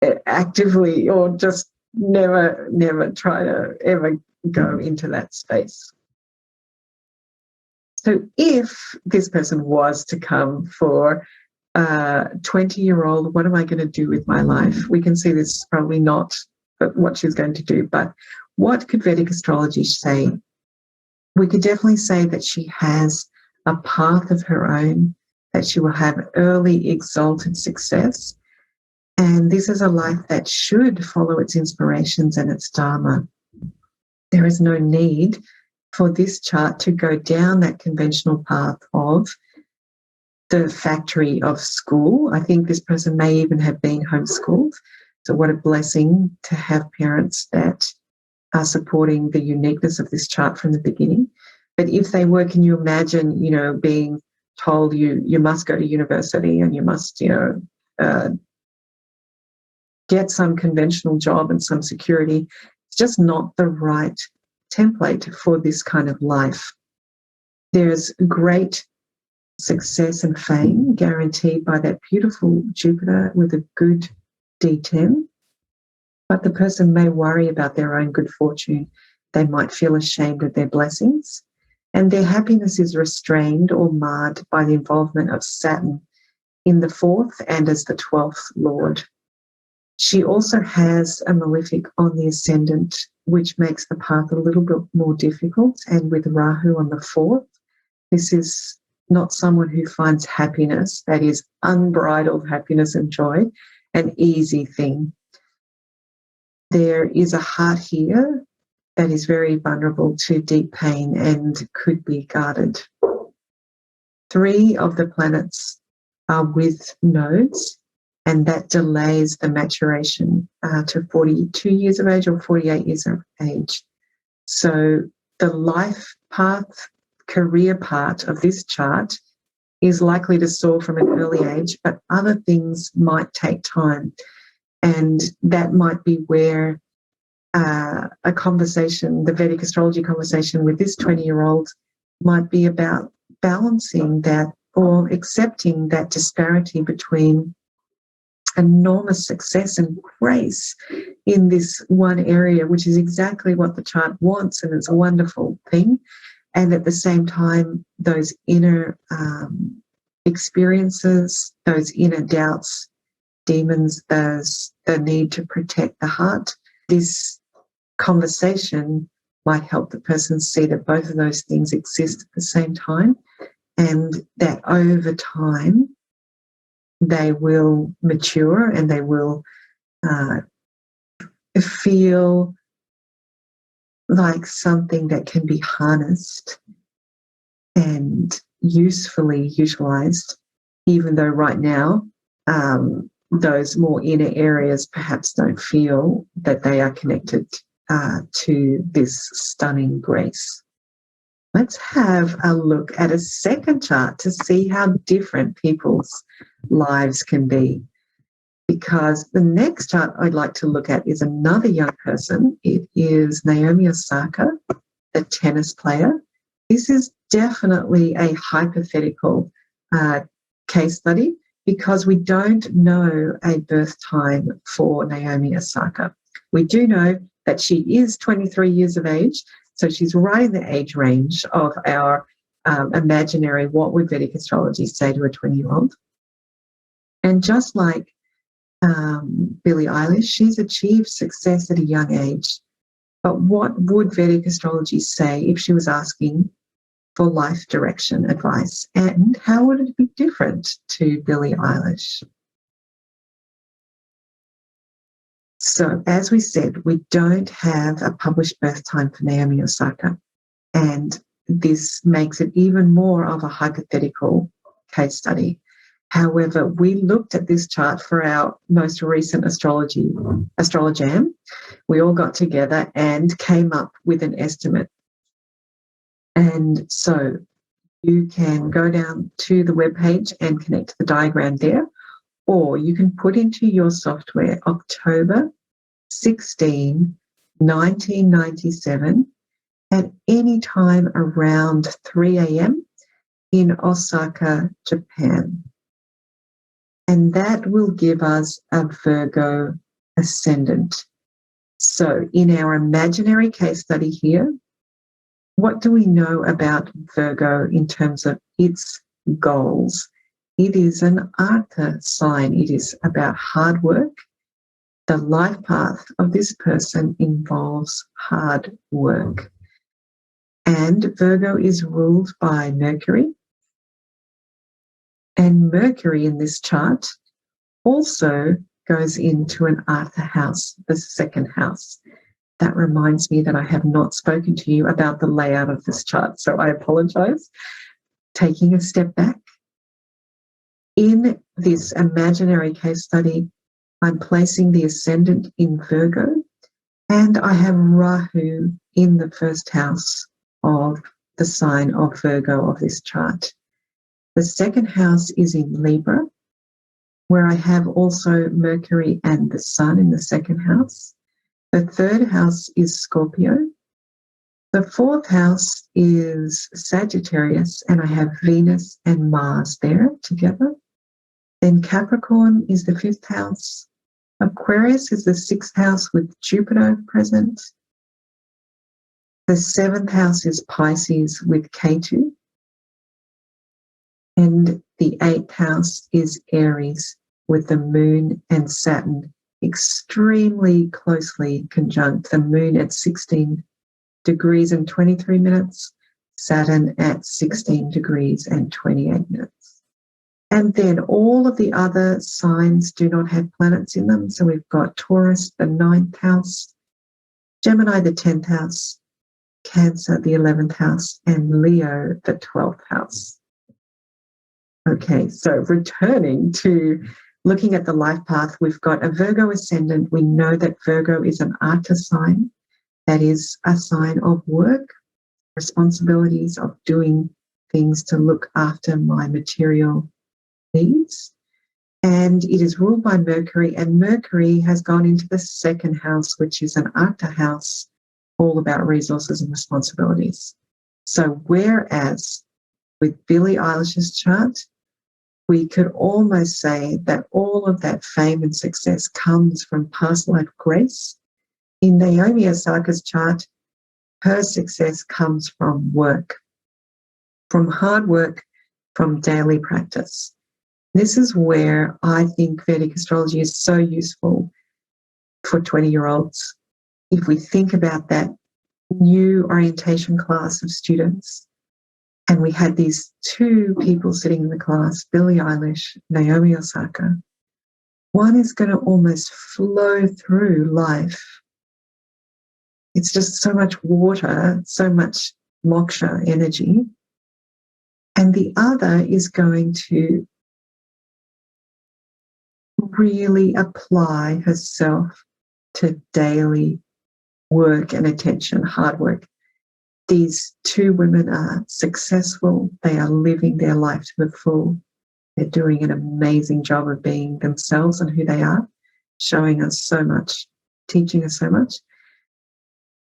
it actively, or just never try to ever go into that space. So if this person was to come for a 20-year-old, what am I going to do with my life? We can see this is probably not what she's going to do, but what could Vedic astrology say? We could definitely say that she has a path of her own, that she will have early exalted success. And this is a life that should follow its inspirations and its dharma. There is no need for this chart to go down that conventional path of the factory of school. I think this person may even have been homeschooled. So what a blessing to have parents that are supporting the uniqueness of this chart from the beginning. But if they were, can you imagine, being told you must go to university and you must, get some conventional job and some security? It's just not the right template for this kind of life. There's great success and fame guaranteed by that beautiful Jupiter with a good D10, but the person may worry about their own good fortune. They might feel ashamed of their blessings, and their happiness is restrained or marred by the involvement of Saturn in the 4th and as the 12th Lord. She also has a malefic on the ascendant which makes the path a little bit more difficult. And with Rahu on the 4th, this is not someone who finds happiness, that is unbridled happiness and joy, an easy thing. There is a heart here that is very vulnerable to deep pain and could be guarded. 3 of the planets are with nodes, and that delays the maturation to 42 years of age or 48 years of age. So the life path, career part of this chart is likely to soar from an early age, but other things might take time. And that might be where a conversation, the Vedic astrology conversation with this 20-year-old might be about balancing that or accepting that disparity between enormous success and grace in this one area, which is exactly what the chart wants, and it's a wonderful thing. And at the same time, those inner experiences, those inner doubts, demons, the need to protect the heart. This conversation might help the person see that both of those things exist at the same time, and that over time they will mature and they will feel like something that can be harnessed and usefully utilized, even though right now those more inner areas perhaps don't feel that they are connected to this stunning grace. Let's have a look at a second chart to see how different people's lives can be. Because the next chart I'd like to look at is another young person. It is Naomi Osaka, the tennis player. This is definitely a hypothetical case study because we don't know a birth time for Naomi Osaka. We do know that she is 23 years of age, so she's right in the age range of our imaginary what would Vedic astrology say to a 20-year-old. And just like Billie Eilish, she's achieved success at a young age. But what would Vedic astrology say if she was asking for life direction advice? And how would it be different to Billie Eilish? So, as we said, we don't have a published birth time for Naomi Osaka. And this makes it even more of a hypothetical case study. However, we looked at this chart for our most recent Astrolojam. We all got together and came up with an estimate. And so you can go down to the webpage and connect to the diagram there, or you can put into your software October 16, 1997 at any time around 3 a.m. in Osaka, Japan. And that will give us a Virgo ascendant. So in our imaginary case study here, what do we know about Virgo in terms of its goals? It is an Artha sign. It is about hard work. The life path of this person involves hard work. And Virgo is ruled by Mercury. And Mercury in this chart also goes into an Artha house, the second house. That reminds me that I have not spoken to you about the layout of this chart, so I apologize. Taking a step back, in this imaginary case study, I'm placing the ascendant in Virgo, and I have Rahu in the first house of the sign of Virgo of this chart. The second house is in Libra, where I have also Mercury and the Sun in the second house. The third house is Scorpio. The fourth house is Sagittarius, and I have Venus and Mars there together. Then Capricorn is the fifth house. Aquarius is the sixth house with Jupiter present. The seventh house is Pisces with Ketu. And the eighth house is Aries with the Moon and Saturn extremely closely conjunct the moon at 16 degrees and 23 minutes, Saturn at 16 degrees and 28 minutes. And then all of the other signs do not have planets in them. So we've got Taurus, the 9th house, Gemini, the 10th house, Cancer, the 11th house, and Leo, the 12th house. Okay, so returning to looking at the life path, we've got a Virgo ascendant. We know that Virgo is an Arta sign. That is a sign of work, responsibilities, of doing things to look after my material needs. And it is ruled by Mercury, and Mercury has gone into the 2nd house, which is an Arta house, all about resources and responsibilities. So whereas with Billie Eilish's chart, we could almost say that all of that fame and success comes from past life grace. In Naomi Osaka's chart, her success comes from work, from hard work, from daily practice. This is where I think Vedic astrology is so useful for 20-year-olds. If we think about that new orientation class of students, and we had these two people sitting in the class, Billie Eilish, Naomi Osaka, one is going to almost flow through life. It's just so much water, so much moksha energy. And the other is going to really apply herself to daily work and attention, hard work. These two women are successful. They are living their life to the full. They're doing an amazing job of being themselves and who they are, showing us so much, teaching us so much.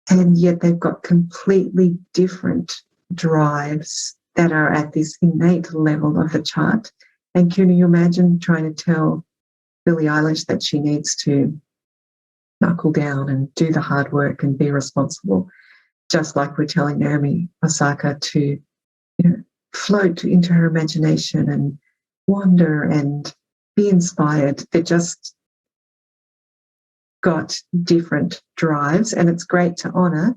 And yet they've got completely different drives that are at this innate level of the chart. And can you imagine trying to tell Billie Eilish that she needs to knuckle down and do the hard work and be responsible, just like we're telling Naomi Osaka to, float into her imagination and wander and be inspired. They're just got different drives, and it's great to honour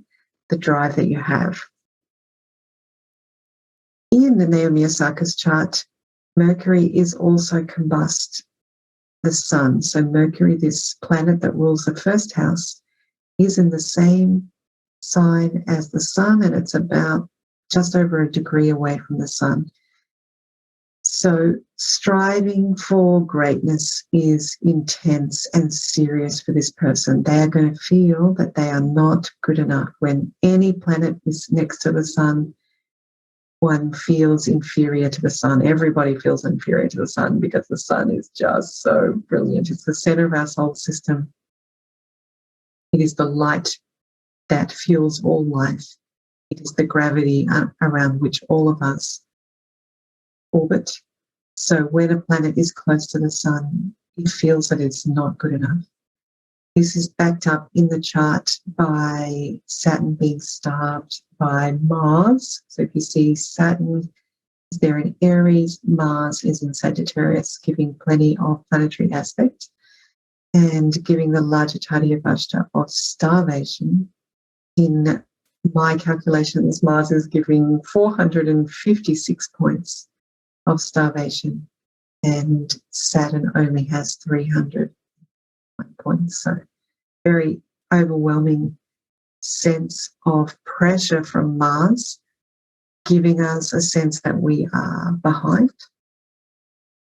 the drive that you have. In the Naomi Osaka's chart, Mercury is also combust the sun. So Mercury, this planet that rules the 1st house, is in the same sign as the sun, and it's about just over a degree away from the sun. So striving for greatness is intense and serious for this person. They are going to feel that they are not good enough. When any planet is next to the sun, one feels inferior to the sun. Everybody feels inferior to the sun because the sun is just so brilliant. It's the center of our solar system. It is the light that fuels all life. It is the gravity around which all of us orbit. So when a planet is close to the sun, it feels that it's not good enough. This is backed up in the chart by Saturn being starved by Mars. So if you see Saturn is there in Aries, Mars is in Sagittarius, giving plenty of planetary aspect and giving the Lajatatiya Vashta of starvation. In my calculations, Mars is giving 456 points of starvation, and Saturn only has 300 points. So very overwhelming sense of pressure from Mars, giving us a sense that we are behind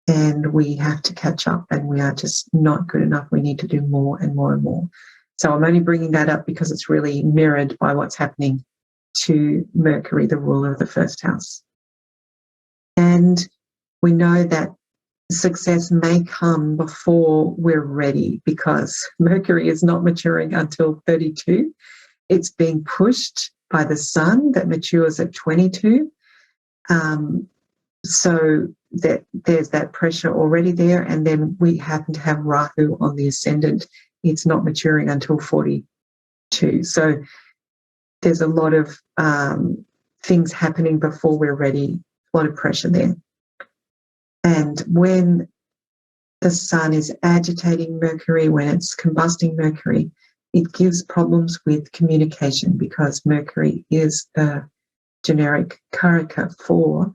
and we have to catch up and we are just not good enough. We need to do more and more and more. So I'm only bringing that up because it's really mirrored by what's happening to Mercury, the ruler of the 1st house. And we know that success may come before we're ready because Mercury is not maturing until 32. It's being pushed by the sun that matures at 22. So that there's that pressure already there. And then we happen to have Rahu on the ascendant. It's not maturing until 42. So there's a lot of things happening before we're ready, a lot of pressure there. And when the sun is agitating Mercury, when it's combusting Mercury, it gives problems with communication because Mercury is the generic karaka for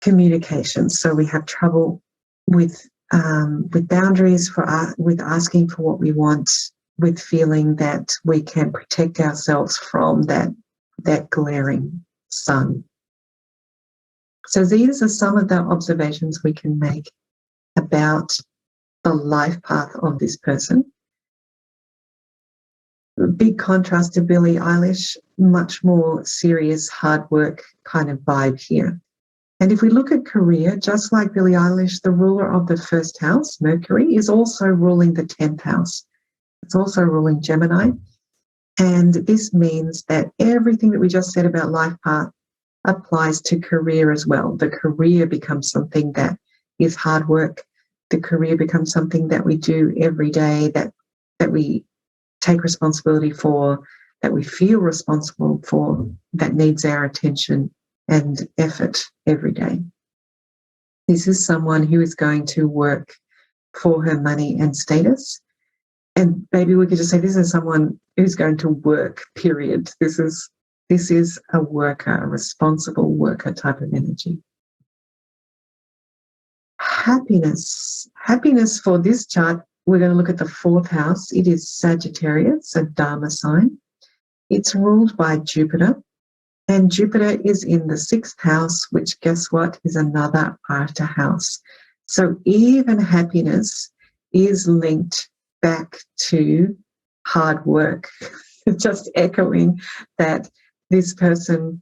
communication. So we have trouble with boundaries, with asking for what we want, with feeling that we can protect ourselves from that glaring sun. So these are some of the observations we can make about the life path of this person. A big contrast to Billie Eilish, much more serious, hard work kind of vibe here. And if we look at career, just like Billie Eilish, the ruler of the first house, Mercury, is also ruling the 10th house. It's also ruling Gemini. And this means that everything that we just said about life path applies to career as well. The career becomes something that is hard work. The career becomes something that we do every day, that we take responsibility for, that we feel responsible for, that needs our attention and effort every day. This is someone who is going to work for her money and status. And maybe we could just say this is someone who's going to work, period. This is a worker, a responsible worker type of energy. Happiness. Happiness for this chart, we're going to look at the 4th house. It is Sagittarius, a Dharma sign. It's ruled by Jupiter. And Jupiter is in the 6th house, which, guess what, is another Artha house. So even happiness is linked back to hard work, just echoing that this person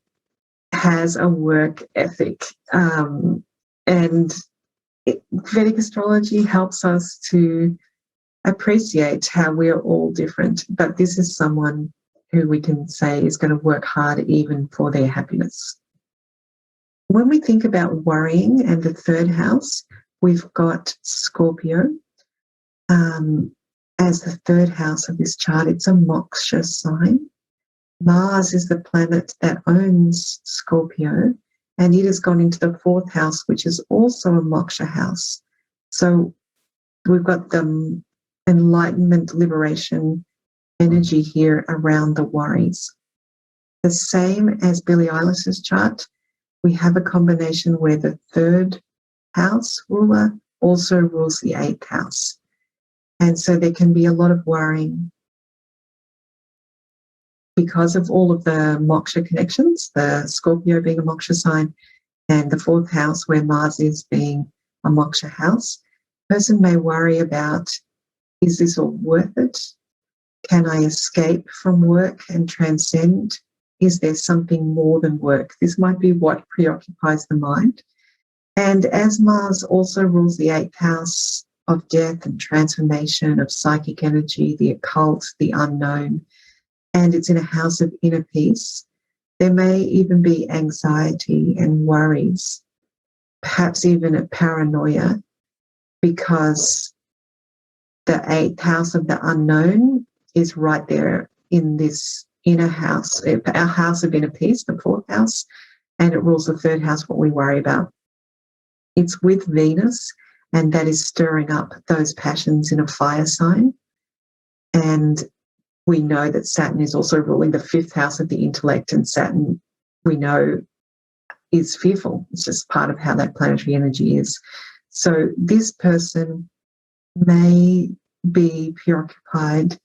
has a work ethic. And Vedic astrology helps us to appreciate how we're all different, but this is someone who we can say is going to work hard even for their happiness. When we think about worrying and the 3rd house, we've got Scorpio as the 3rd house of this chart. It's a moksha sign. Mars is the planet that owns Scorpio, and it has gone into the 4th house, which is also a moksha house. So we've got the enlightenment, liberation energy here around the worries. The same as Billie Eilish's chart, we have a combination where the 3rd house ruler also rules the 8th house. And so there can be a lot of worrying because of all of the moksha connections, the Scorpio being a moksha sign and the 4th house where Mars is being a moksha house. The person may worry about, is this all worth it? Can I escape from work and transcend? Is there something more than work? This might be what preoccupies the mind. And as Mars also rules the 8th house of death and transformation, of psychic energy, the occult, the unknown, and it's in a house of inner peace, there may even be anxiety and worries, perhaps even a paranoia, because the 8th house of the unknown is right there in this inner house, our house of inner peace, the 4th house, and it rules the 3rd house, what we worry about. It's with Venus, and that is stirring up those passions in a fire sign. And we know that Saturn is also ruling the 5th house of the intellect, and Saturn, we know, is fearful. It's just part of how that planetary energy is. So this person may be preoccupied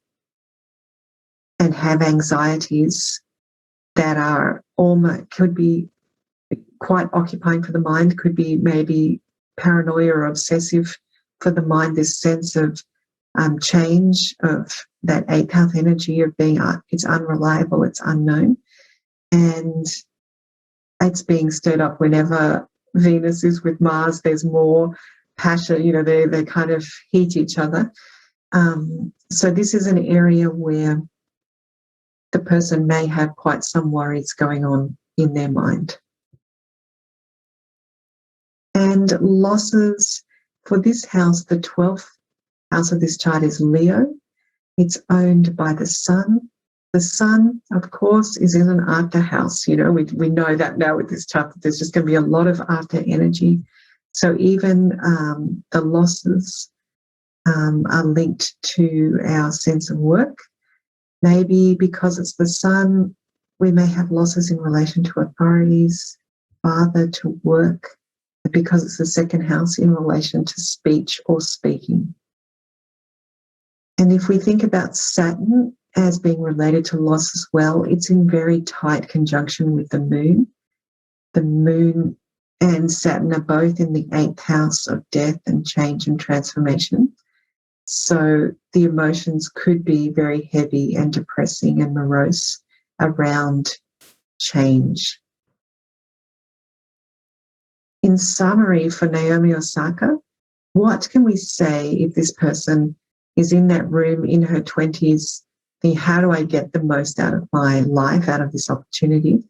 and have anxieties that are almost, could be quite occupying for the mind, could be maybe paranoia or obsessive for the mind, this sense of change, of that 8th house energy of being, it's unreliable, it's unknown. And it's being stirred up whenever Venus is with Mars. There's more passion, they kind of heat each other. So this is an area where the person may have quite some worries going on in their mind. And losses for this house, the 12th house of this chart is Leo. It's owned by the sun. The sun, of course, is in an Artha house. We know that now with this chart, that there's just going to be a lot of Artha energy. So even the losses are linked to our sense of work. Maybe because it's the sun, we may have losses in relation to authorities, father, to work, because it's the second house in relation to speech or speaking. And if we think about Saturn as being related to loss as well, it's in very tight conjunction with the moon. The moon and Saturn are both in the 8th house of death and change and transformation. So the emotions could be very heavy and depressing and morose around change. In summary, for Naomi Osaka, what can we say if this person is in that room in her 20s, thinking, how do I get the most out of my life, out of this opportunity?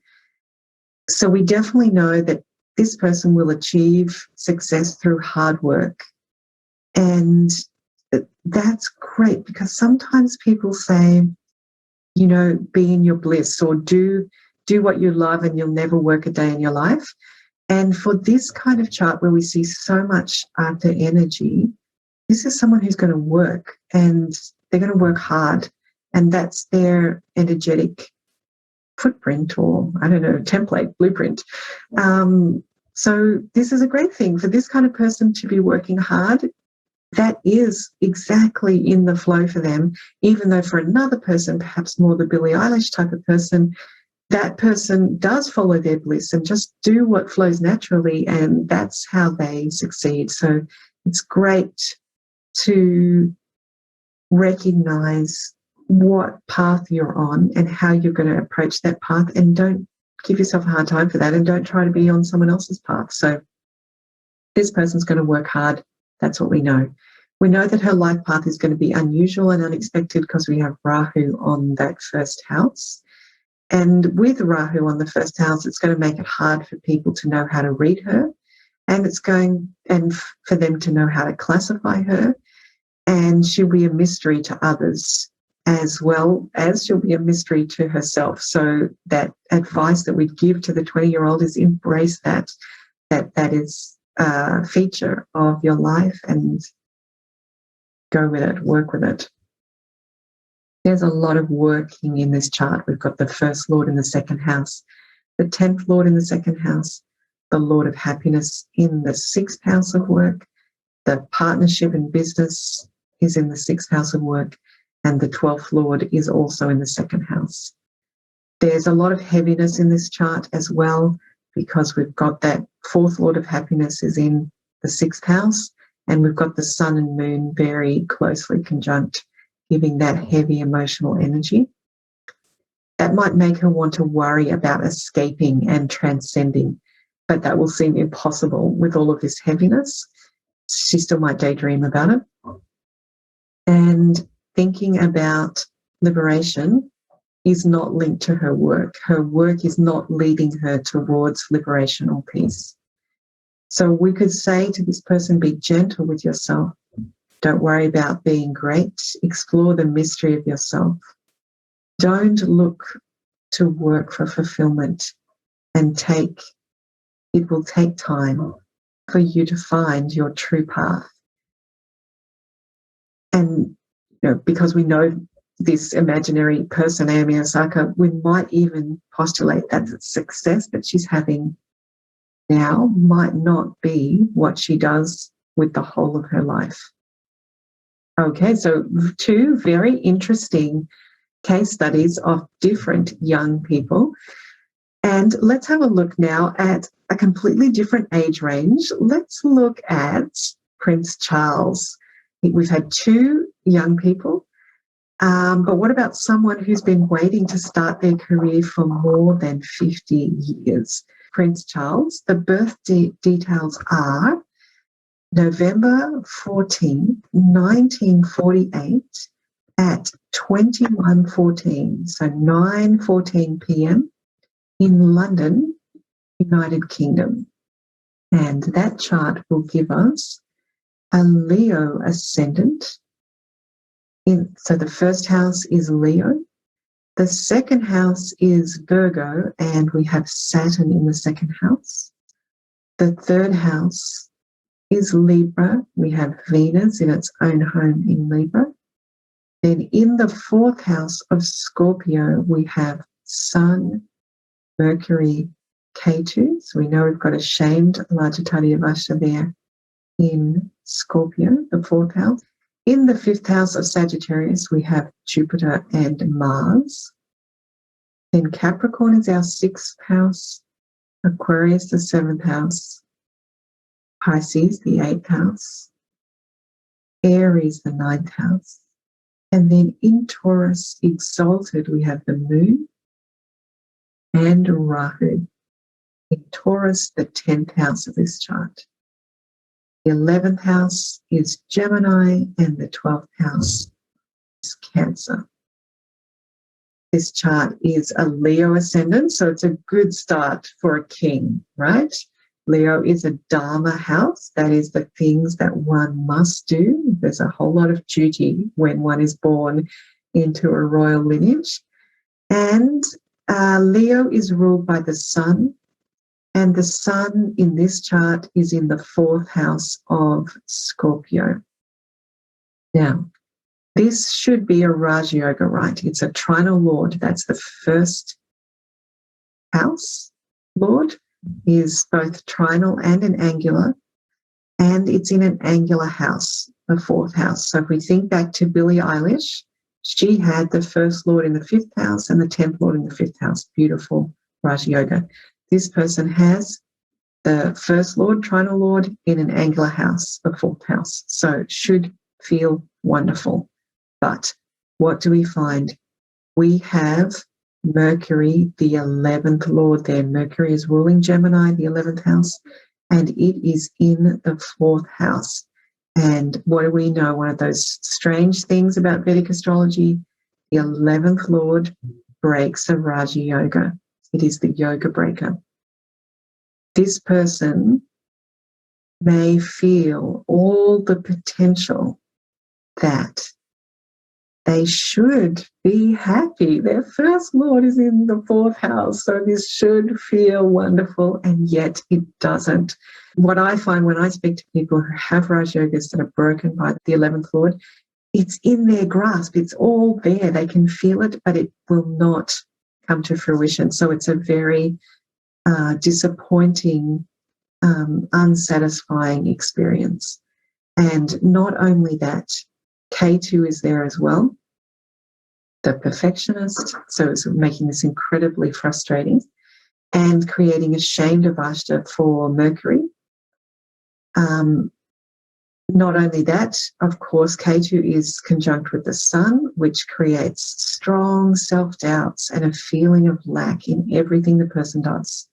So we definitely know that this person will achieve success through hard work. And that's great, because sometimes people say, you know, be in your bliss, or do what you love and you'll never work a day in your life. And for this kind of chart where we see so much Arthur energy, this is someone who's going to work, and they're going to work hard, and that's their energetic footprint, or I don't know, template, blueprint. So this is a great thing for this kind of person to be working hard. That is exactly in the flow for them, even though for another person, perhaps more the Billie Eilish type of person, that person does follow their bliss and just do what flows naturally, and that's how they succeed. So it's great to recognize what path you're on and how you're going to approach that path, and don't give yourself a hard time for that, and don't try to be on someone else's path. So this person's going to work hard. That's what we know. We know that her life path is going to be unusual and unexpected because we have Rahu on that first house. And with Rahu on the first house, it's going to make it hard for people to know how to read her, and for them to know how to classify her. And she'll be a mystery to others, as well as she'll be a mystery to herself. So that advice that we give to the 20-year-old is embrace that is a feature of your life, and go with it, work with it. There's a lot of working in this chart. We've got the first Lord in the second house, the 10th Lord in the second house, the Lord of Happiness in the 6th house of work, the partnership and business is in the 6th house of work, and the 12th Lord is also in the second house. There's a lot of heaviness in this chart as well, because we've got that 4th Lord of Happiness is in the 6th house, and we've got the Sun and Moon very closely conjunct, giving that heavy emotional energy. That might make her want to worry about escaping and transcending, but that will seem impossible with all of this heaviness. She still might daydream about it. And thinking about liberation is not linked to her work. Her work is not leading her towards liberation or peace. So we could say to this person, be gentle with yourself. Don't worry about being great. Explore the mystery of yourself. Don't look to work for fulfillment, and it will take time for you to find your true path. And because we know this imaginary person, Naomi Osaka, we might even postulate that the success that she's having now might not be what she does with the whole of her life. Okay, so 2 very interesting case studies of different young people. And let's have a look now at a completely different age range. Let's look at Prince Charles. We've had 2 young people, but what about someone who's been waiting to start their career for more than 50 years? Prince Charles, the birth details are November 14th, 1948 at 21:14, so 9:14 p.m. in London, United Kingdom. And that chart will give us a Leo ascendant. So the first house is Leo. The second house is Virgo, and we have Saturn in the second house. The third house is Libra. We have Venus in its own home in Libra. Then in the 4th house of Scorpio, we have Sun, Mercury, Ketu. So we know we've got a shamed Lajatati Avasha there in Scorpio, the 4th house. In the 5th house of Sagittarius, we have Jupiter and Mars. Then Capricorn is our 6th house, Aquarius the 7th house, Pisces the 8th house, Aries the 9th house. And then in Taurus, exalted, we have the Moon and Rahu. In Taurus, the 10th house of this chart. The 11th house is Gemini and the 12th house is Cancer. This chart is a Leo ascendant, so it's a good start for a king, right? Leo is a Dharma house. That is the things that one must do. There's a whole lot of duty when one is born into a royal lineage. And Leo is ruled by the sun. And the sun in this chart is in the 4th house of Scorpio. Now, this should be a Raja Yoga, right? It's a trinal lord. That's the first house lord, is both trinal and an angular. And it's in an angular house, the 4th house. So if we think back to Billie Eilish, she had the first lord in the 5th house and the 10th lord in the 5th house. Beautiful Raja Yoga. This person has the first lord, trinal lord, in an angular house, the 4th house. So it should feel wonderful. But what do we find? We have Mercury, the 11th lord there. Mercury is ruling Gemini, the 11th house, and it is in the 4th house. And what do we know? One of those strange things about Vedic astrology, the 11th lord breaks a Raja Yoga. It is the yoga breaker. This person may feel all the potential that they should be happy. Their first lord is in the 4th house, so this should feel wonderful, and yet it doesn't. What I find when I speak to people who have Raja Yogas that are broken by the 11th lord, it's in their grasp. It's all there. They can feel it, but it will not come to fruition. So it's a very disappointing, unsatisfying experience. And not only that, K2 is there as well, the perfectionist, so it's making this incredibly frustrating and creating a shamed Avashta for Mercury. Not only that, of course, K2 is conjunct with the sun, which creates strong self-doubts and a feeling of lack in everything the person does.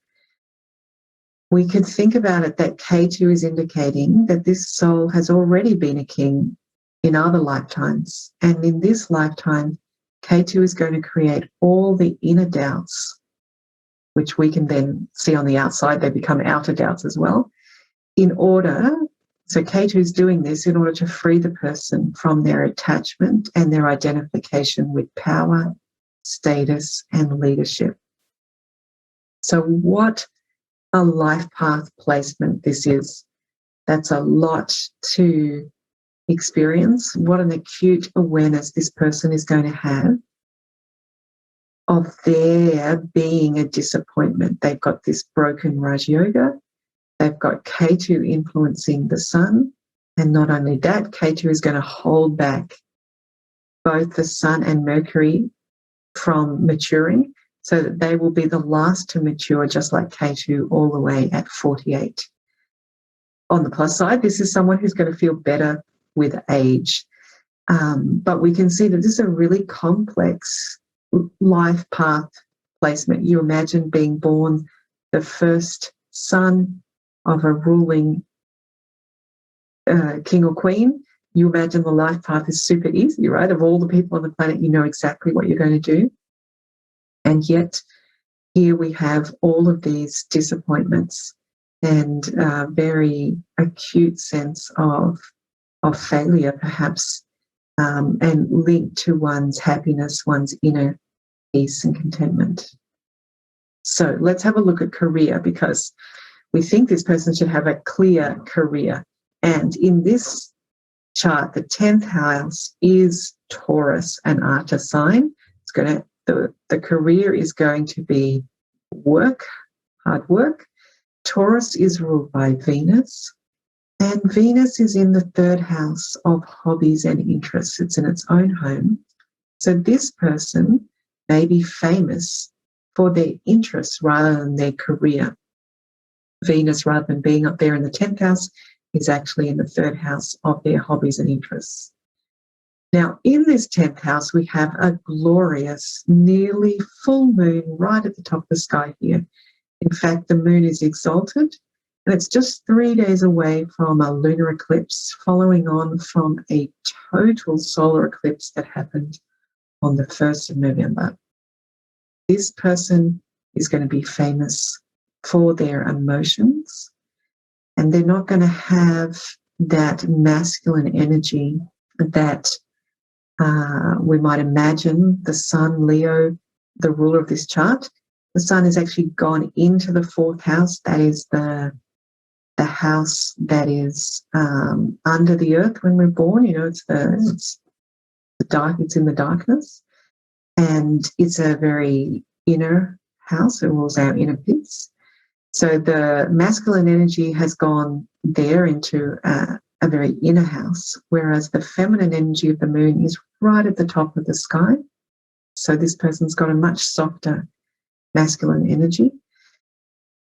We could think about it that K2 is indicating that this soul has already been a king in other lifetimes. And in this lifetime, K2 is going to create all the inner doubts, which we can then see on the outside. They become outer doubts as well. So K2 is doing this in order to free the person from their attachment and their identification with power, status, and leadership. So what a life path placement this is. That's a lot to experience. What an acute awareness this person is going to have of there being a disappointment. They've got this broken Raja Yoga. They've got K2 influencing the sun. And not only that, K2 is going to hold back both the sun and Mercury from maturing, so that they will be the last to mature, just like K2, all the way at 48. On the plus side, this is someone who's going to feel better with age. But we can see that this is a really complex life path placement. You imagine being born the first son of a ruling king or queen. You imagine the life path is super easy, right? Of all the people on the planet, you know exactly what you're going to do. And yet here we have all of these disappointments and a very acute sense of failure, perhaps, and linked to one's happiness, one's inner peace and contentment. So let's have a look at career, because we think this person should have a clear career. And in this chart, the 10th house is Taurus, an Archer sign. It's going to, the career is going to be work, hard work. Taurus is ruled by Venus, and Venus is in the 3rd house of hobbies and interests. It's in its own home. So this person may be famous for their interests rather than their career. Venus, rather than being up there in the 10th house, is actually in the 3rd house of their hobbies and interests. Now, in this 10th house, we have a glorious, nearly full moon right at the top of the sky here. In fact, the moon is exalted, and it's just 3 days away from a lunar eclipse, following on from a total solar eclipse that happened on the 1st of November. This person is going to be famous for their emotions, and they're not going to have that masculine energy that we might imagine. The Sun, Leo, the ruler of this chart, the Sun has actually gone into the 4th house. That is the house that is under the earth when we're born. You know, it's the dark. It's in the darkness, and it's a very inner house. It rules our inner peace. So the masculine energy has gone there into a very inner house, whereas the feminine energy of the moon is right at the top of the sky. So this person's got a much softer masculine energy.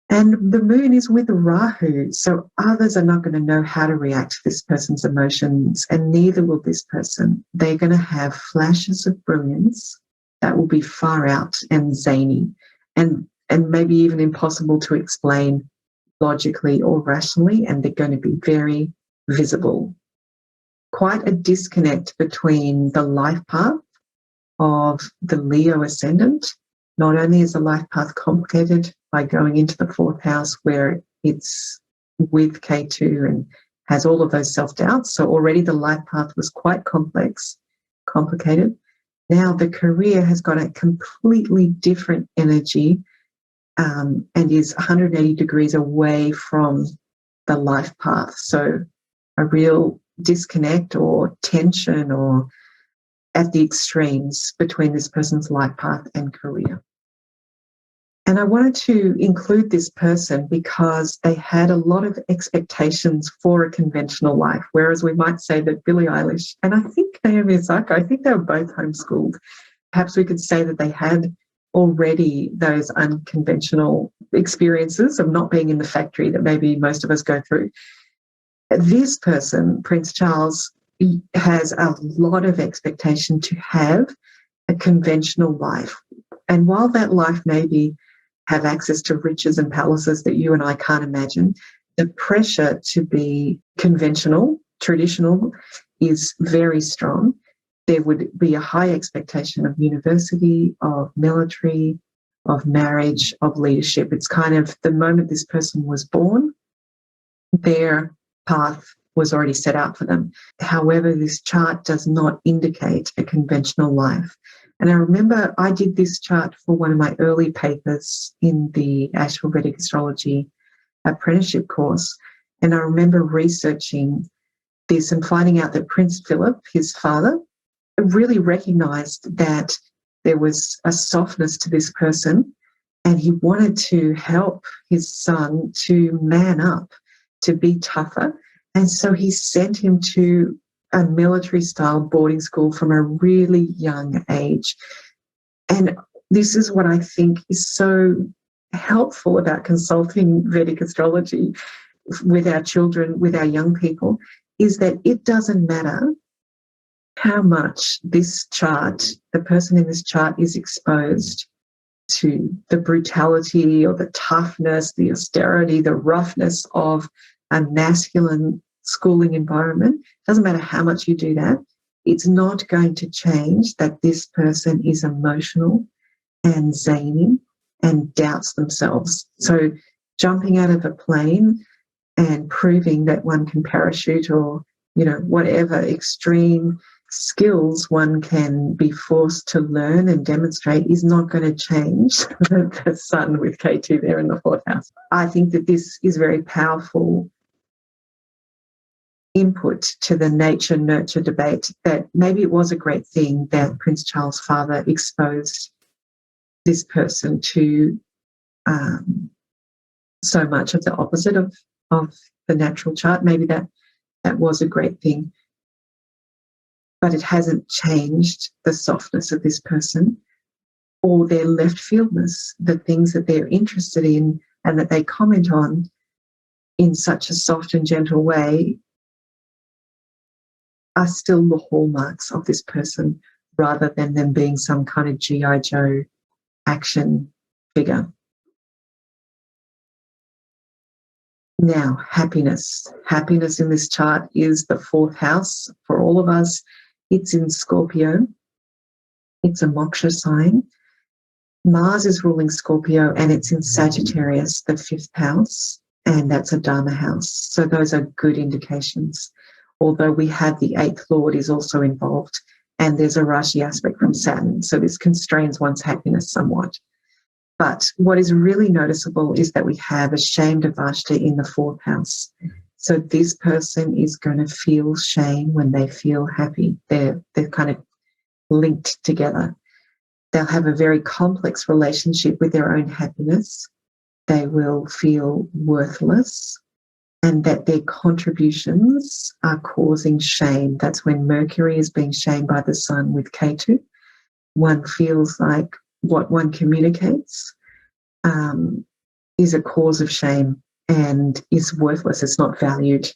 And the moon is with Rahu, so others are not going to know how to react to this person's emotions, and neither will this person. They're going to have flashes of brilliance that will be far out and zany, and maybe even impossible to explain logically or rationally, and they're going to be very visible. Quite a disconnect between the life path of the Leo ascendant. Not only is the life path complicated by going into the 4th house where it's with K2 and has all of those self-doubts, so already the life path was quite complicated. Now the career has got a completely different energy and is 180 degrees away from the life path. So a real disconnect or tension or at the extremes between this person's life path and career. And I wanted to include this person because they had a lot of expectations for a conventional life, whereas we might say that Billie Eilish, and I think Naomi Osaka, I think they were both homeschooled. Perhaps we could say that they had already those unconventional experiences of not being in the factory that maybe most of us go through. This person, Prince Charles, has a lot of expectation to have a conventional life. And while that life maybe have access to riches and palaces that you and I can't imagine, the pressure to be conventional, traditional, is very strong. There would be a high expectation of university, of military, of marriage, of leadership. It's kind of the moment this person was born, their path was already set out for them. However, this chart does not indicate a conventional life. And I remember I did this chart for one of my early papers in the Vedic Astrology apprenticeship course. And I remember researching this and finding out that Prince Philip, his father, really recognised that there was a softness to this person, and he wanted to help his son to man up, to be tougher. And so he sent him to a military-style boarding school from a really young age. And this is what I think is so helpful about consulting Vedic astrology with our children, with our young people, is that it doesn't matter how much this chart, the person in this chart, is exposed to the brutality or the toughness, the austerity, the roughness of a masculine schooling environment. Doesn't matter how much you do that, it's not going to change that this person is emotional and zany and doubts themselves. So jumping out of a plane and proving that one can parachute, or, you know, whatever extreme skills one can be forced to learn and demonstrate, is not going to change the sun with K2 there in the 4th house. I think that this is very powerful input to the nature-nurture debate that maybe it was a great thing that Prince Charles' father exposed this person to so much of the opposite of the natural chart. Maybe that was a great thing. But it hasn't changed the softness of this person or their left fieldness, the things that they're interested in and that they comment on in such a soft and gentle way are still the hallmarks of this person rather than them being some kind of G.I. Joe action figure. Now, happiness. Happiness in this chart is the 4th house for all of us. It's in Scorpio. It's a moksha sign. Mars is ruling Scorpio and it's in Sagittarius, the 5th house, and that's a Dharma house. So those are good indications. Although we have the 8th Lord is also involved and there's a Rashi aspect from Saturn. So this constrains one's happiness somewhat. But what is really noticeable is that we have a shame Devashta in the 4th house. So this person is going to feel shame when they feel happy. They're kind of linked together. They'll have a very complex relationship with their own happiness. They will feel worthless and that their contributions are causing shame. That's when Mercury is being shamed by the Sun with Ketu. One feels like what one communicates is a cause of shame and is worthless. It's not valued.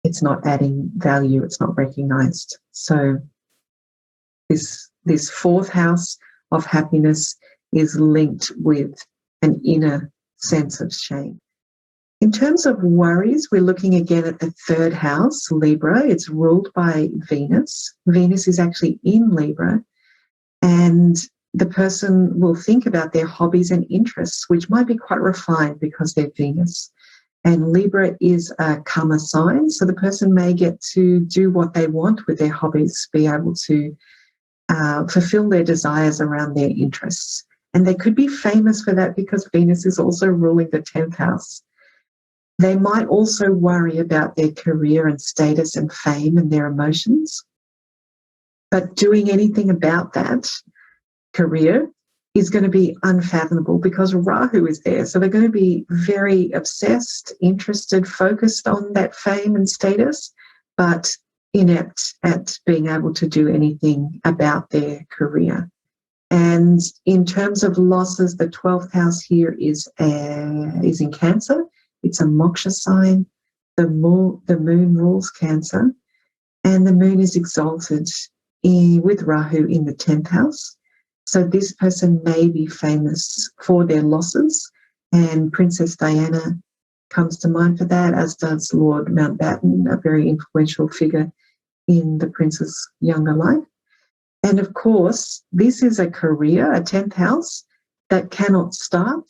It's not adding value. It's not recognized. So this 4th house of happiness is linked with an inner sense of shame. In terms of worries, we're looking again at the 3rd house, Libra. It's ruled by Venus. Venus is actually in Libra, and the person will think about their hobbies and interests, which might be quite refined because they're Venus. And Libra is a karma sign, so the person may get to do what they want with their hobbies, be able to fulfill their desires around their interests. And they could be famous for that because Venus is also ruling the 10th house. They might also worry about their career and status and fame and their emotions. But doing anything about that career is going to be unfathomable because Rahu is there. So they're going to be very obsessed, interested, focused on that fame and status, but inept at being able to do anything about their career. And in terms of losses, the 12th house here is in Cancer. It's a moksha sign. The moon rules Cancer, and the moon is exalted with Rahu in the 10th house. So this person may be famous for their losses, and Princess Diana comes to mind for that, as does Lord Mountbatten, a very influential figure in the prince's younger life. And of course, this is a career, a 10th house, that cannot start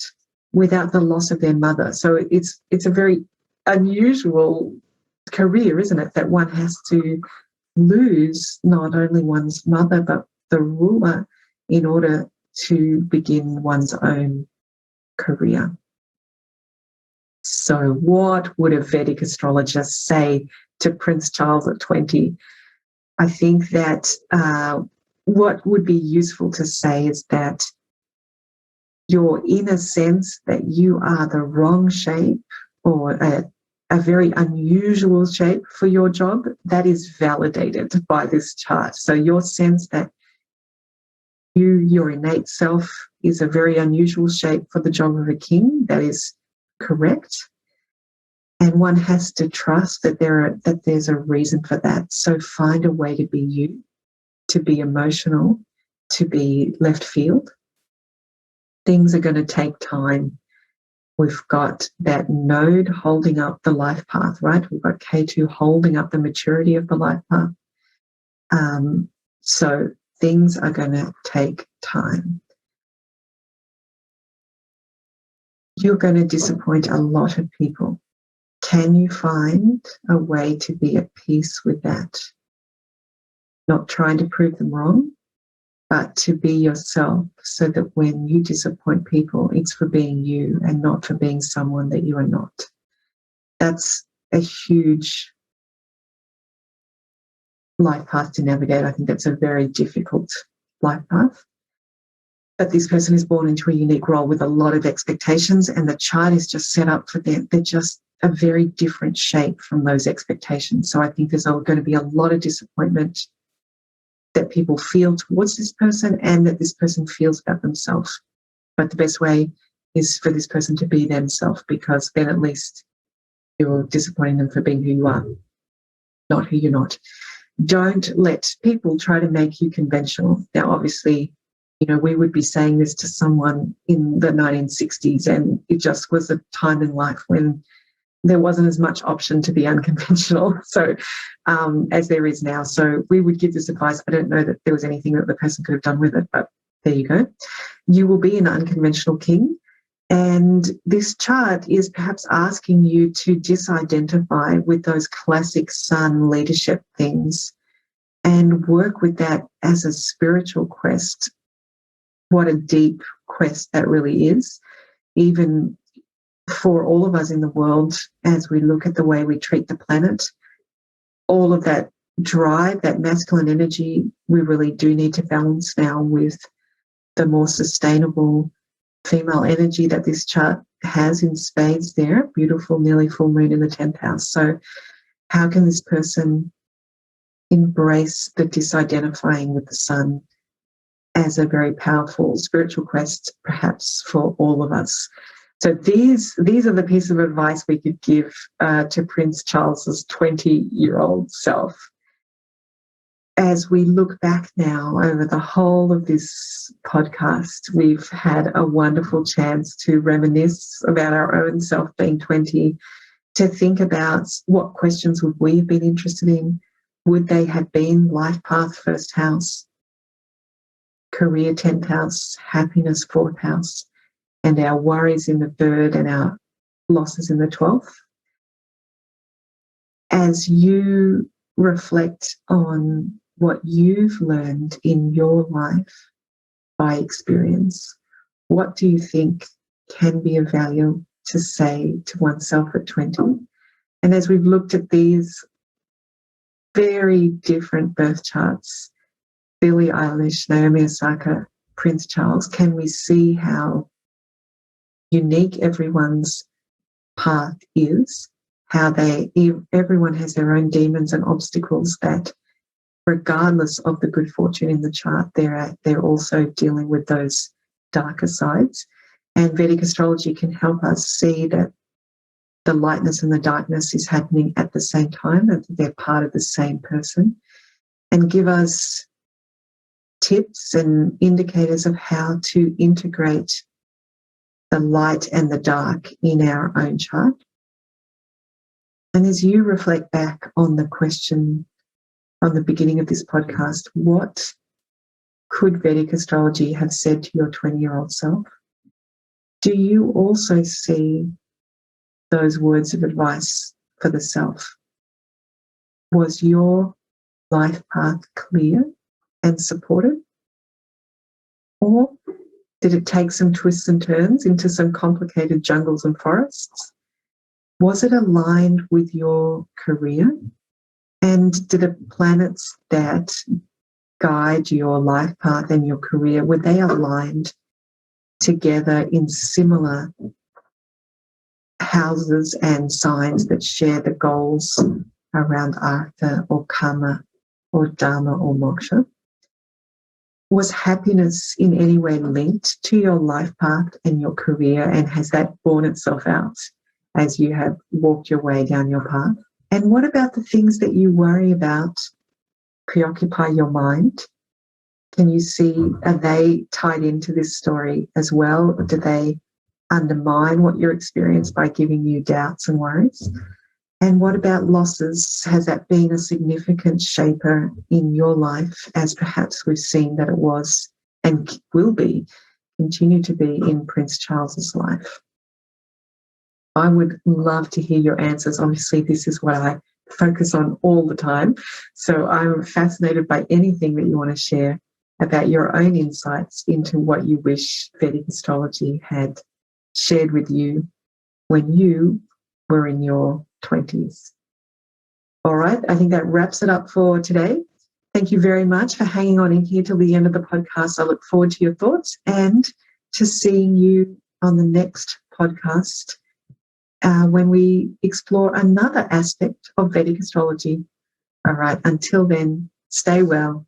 without the loss of their mother. So it's a very unusual career, isn't it, that one has to lose not only one's mother, but the ruler in order to begin one's own career. So what would a Vedic astrologer say to Prince Charles at 20? I think that what would be useful to say is that your inner sense that you are the wrong shape or a very unusual shape for your job, that is validated by this chart. So your sense that your innate self is a very unusual shape for the job of a king, that is correct. And one has to trust that there's a reason for that. So find a way to be you, to be emotional, to be left field. Things are going to take time. We've got that node holding up the life path, right? We've got K2 holding up the maturity of the life path. So things are going to take time. You're going to disappoint a lot of people. Can you find a way to be at peace with that? Not trying to prove them wrong, but to be yourself, so that when you disappoint people, it's for being you and not for being someone that you are not. That's a huge life path to navigate. I think that's a very difficult life path. But this person is born into a unique role with a lot of expectations, and the chart is just set up for them. They're just a very different shape from those expectations. So I think there's going to be a lot of disappointment that people feel towards this person and that this person feels about themselves. But the best way is for this person to be themselves, because then at least you're disappointing them for being who you are, not who you're not. Don't let people try to make you conventional. Now, obviously, we would be saying this to someone in the 1960s, and it just was a time in life when there wasn't as much option to be unconventional as there is now. So we would give this advice. I don't know that there was anything that the person could have done with it, but there you go. You will be an unconventional king. And this chart is perhaps asking you to disidentify with those classic sun leadership things and work with that as a spiritual quest. What a deep quest that really is, even for all of us in the world, as we look at the way we treat the planet. All of that drive, that masculine energy, we really do need to balance now with the more sustainable female energy that this chart has in spades there. Beautiful, nearly full moon in the 10th house. So how can this person embrace the disidentifying with the sun as a very powerful spiritual quest, perhaps for all of us? So these are the pieces of advice we could give to Prince Charles's 20-year-old self. As we look back now over the whole of this podcast, we've had a wonderful chance to reminisce about our own self being 20, to think about what questions would we have been interested in. Would they have been life path, first house, career 10th house, happiness 4th house, and our worries in the 3rd and our losses in the 12th? As you reflect on what you've learned in your life by experience, what do you think can be of value to say to oneself at 20? And as we've looked at these very different birth charts, Billie Eilish, Naomi Osaka, Prince Charles, can we see how unique everyone's path is, how everyone has their own demons and obstacles that, regardless of the good fortune in the chart, they're also dealing with those darker sides. And Vedic astrology can help us see that the lightness and the darkness is happening at the same time, that they're part of the same person, and give us tips and indicators of how to integrate the light and the dark in our own chart. And as you reflect back on the question on the beginning of this podcast, what could Vedic astrology have said to your 20-year-old self? Do you also see those words of advice for the self? Was your life path clear and supported? Or did it take some twists and turns into some complicated jungles and forests? Was it aligned with your career? And did the planets that guide your life path and your career, were they aligned together in similar houses and signs that share the goals around artha or karma or dharma or moksha? Was happiness in any way linked to your life path and your career, and has that borne itself out as you have walked your way down your path? And what about the things that you worry about, preoccupy your mind? Can you see, are they tied into this story as well? Or do they undermine what you're experiencing by giving you doubts and worries? And what about losses? Has that been a significant shaper in your life, as perhaps we've seen that it was and will be, continue to be in Prince Charles's life? I would love to hear your answers. Obviously, this is what I focus on all the time. So I'm fascinated by anything that you want to share about your own insights into what you wish Vedic astrology had shared with you when you were in your 20s. All right. I think that wraps it up for today. Thank you very much for hanging on in here till the end of the podcast. I look forward to your thoughts and to seeing you on the next podcast when we explore another aspect of Vedic astrology. All right. Until then, stay well.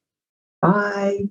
Bye.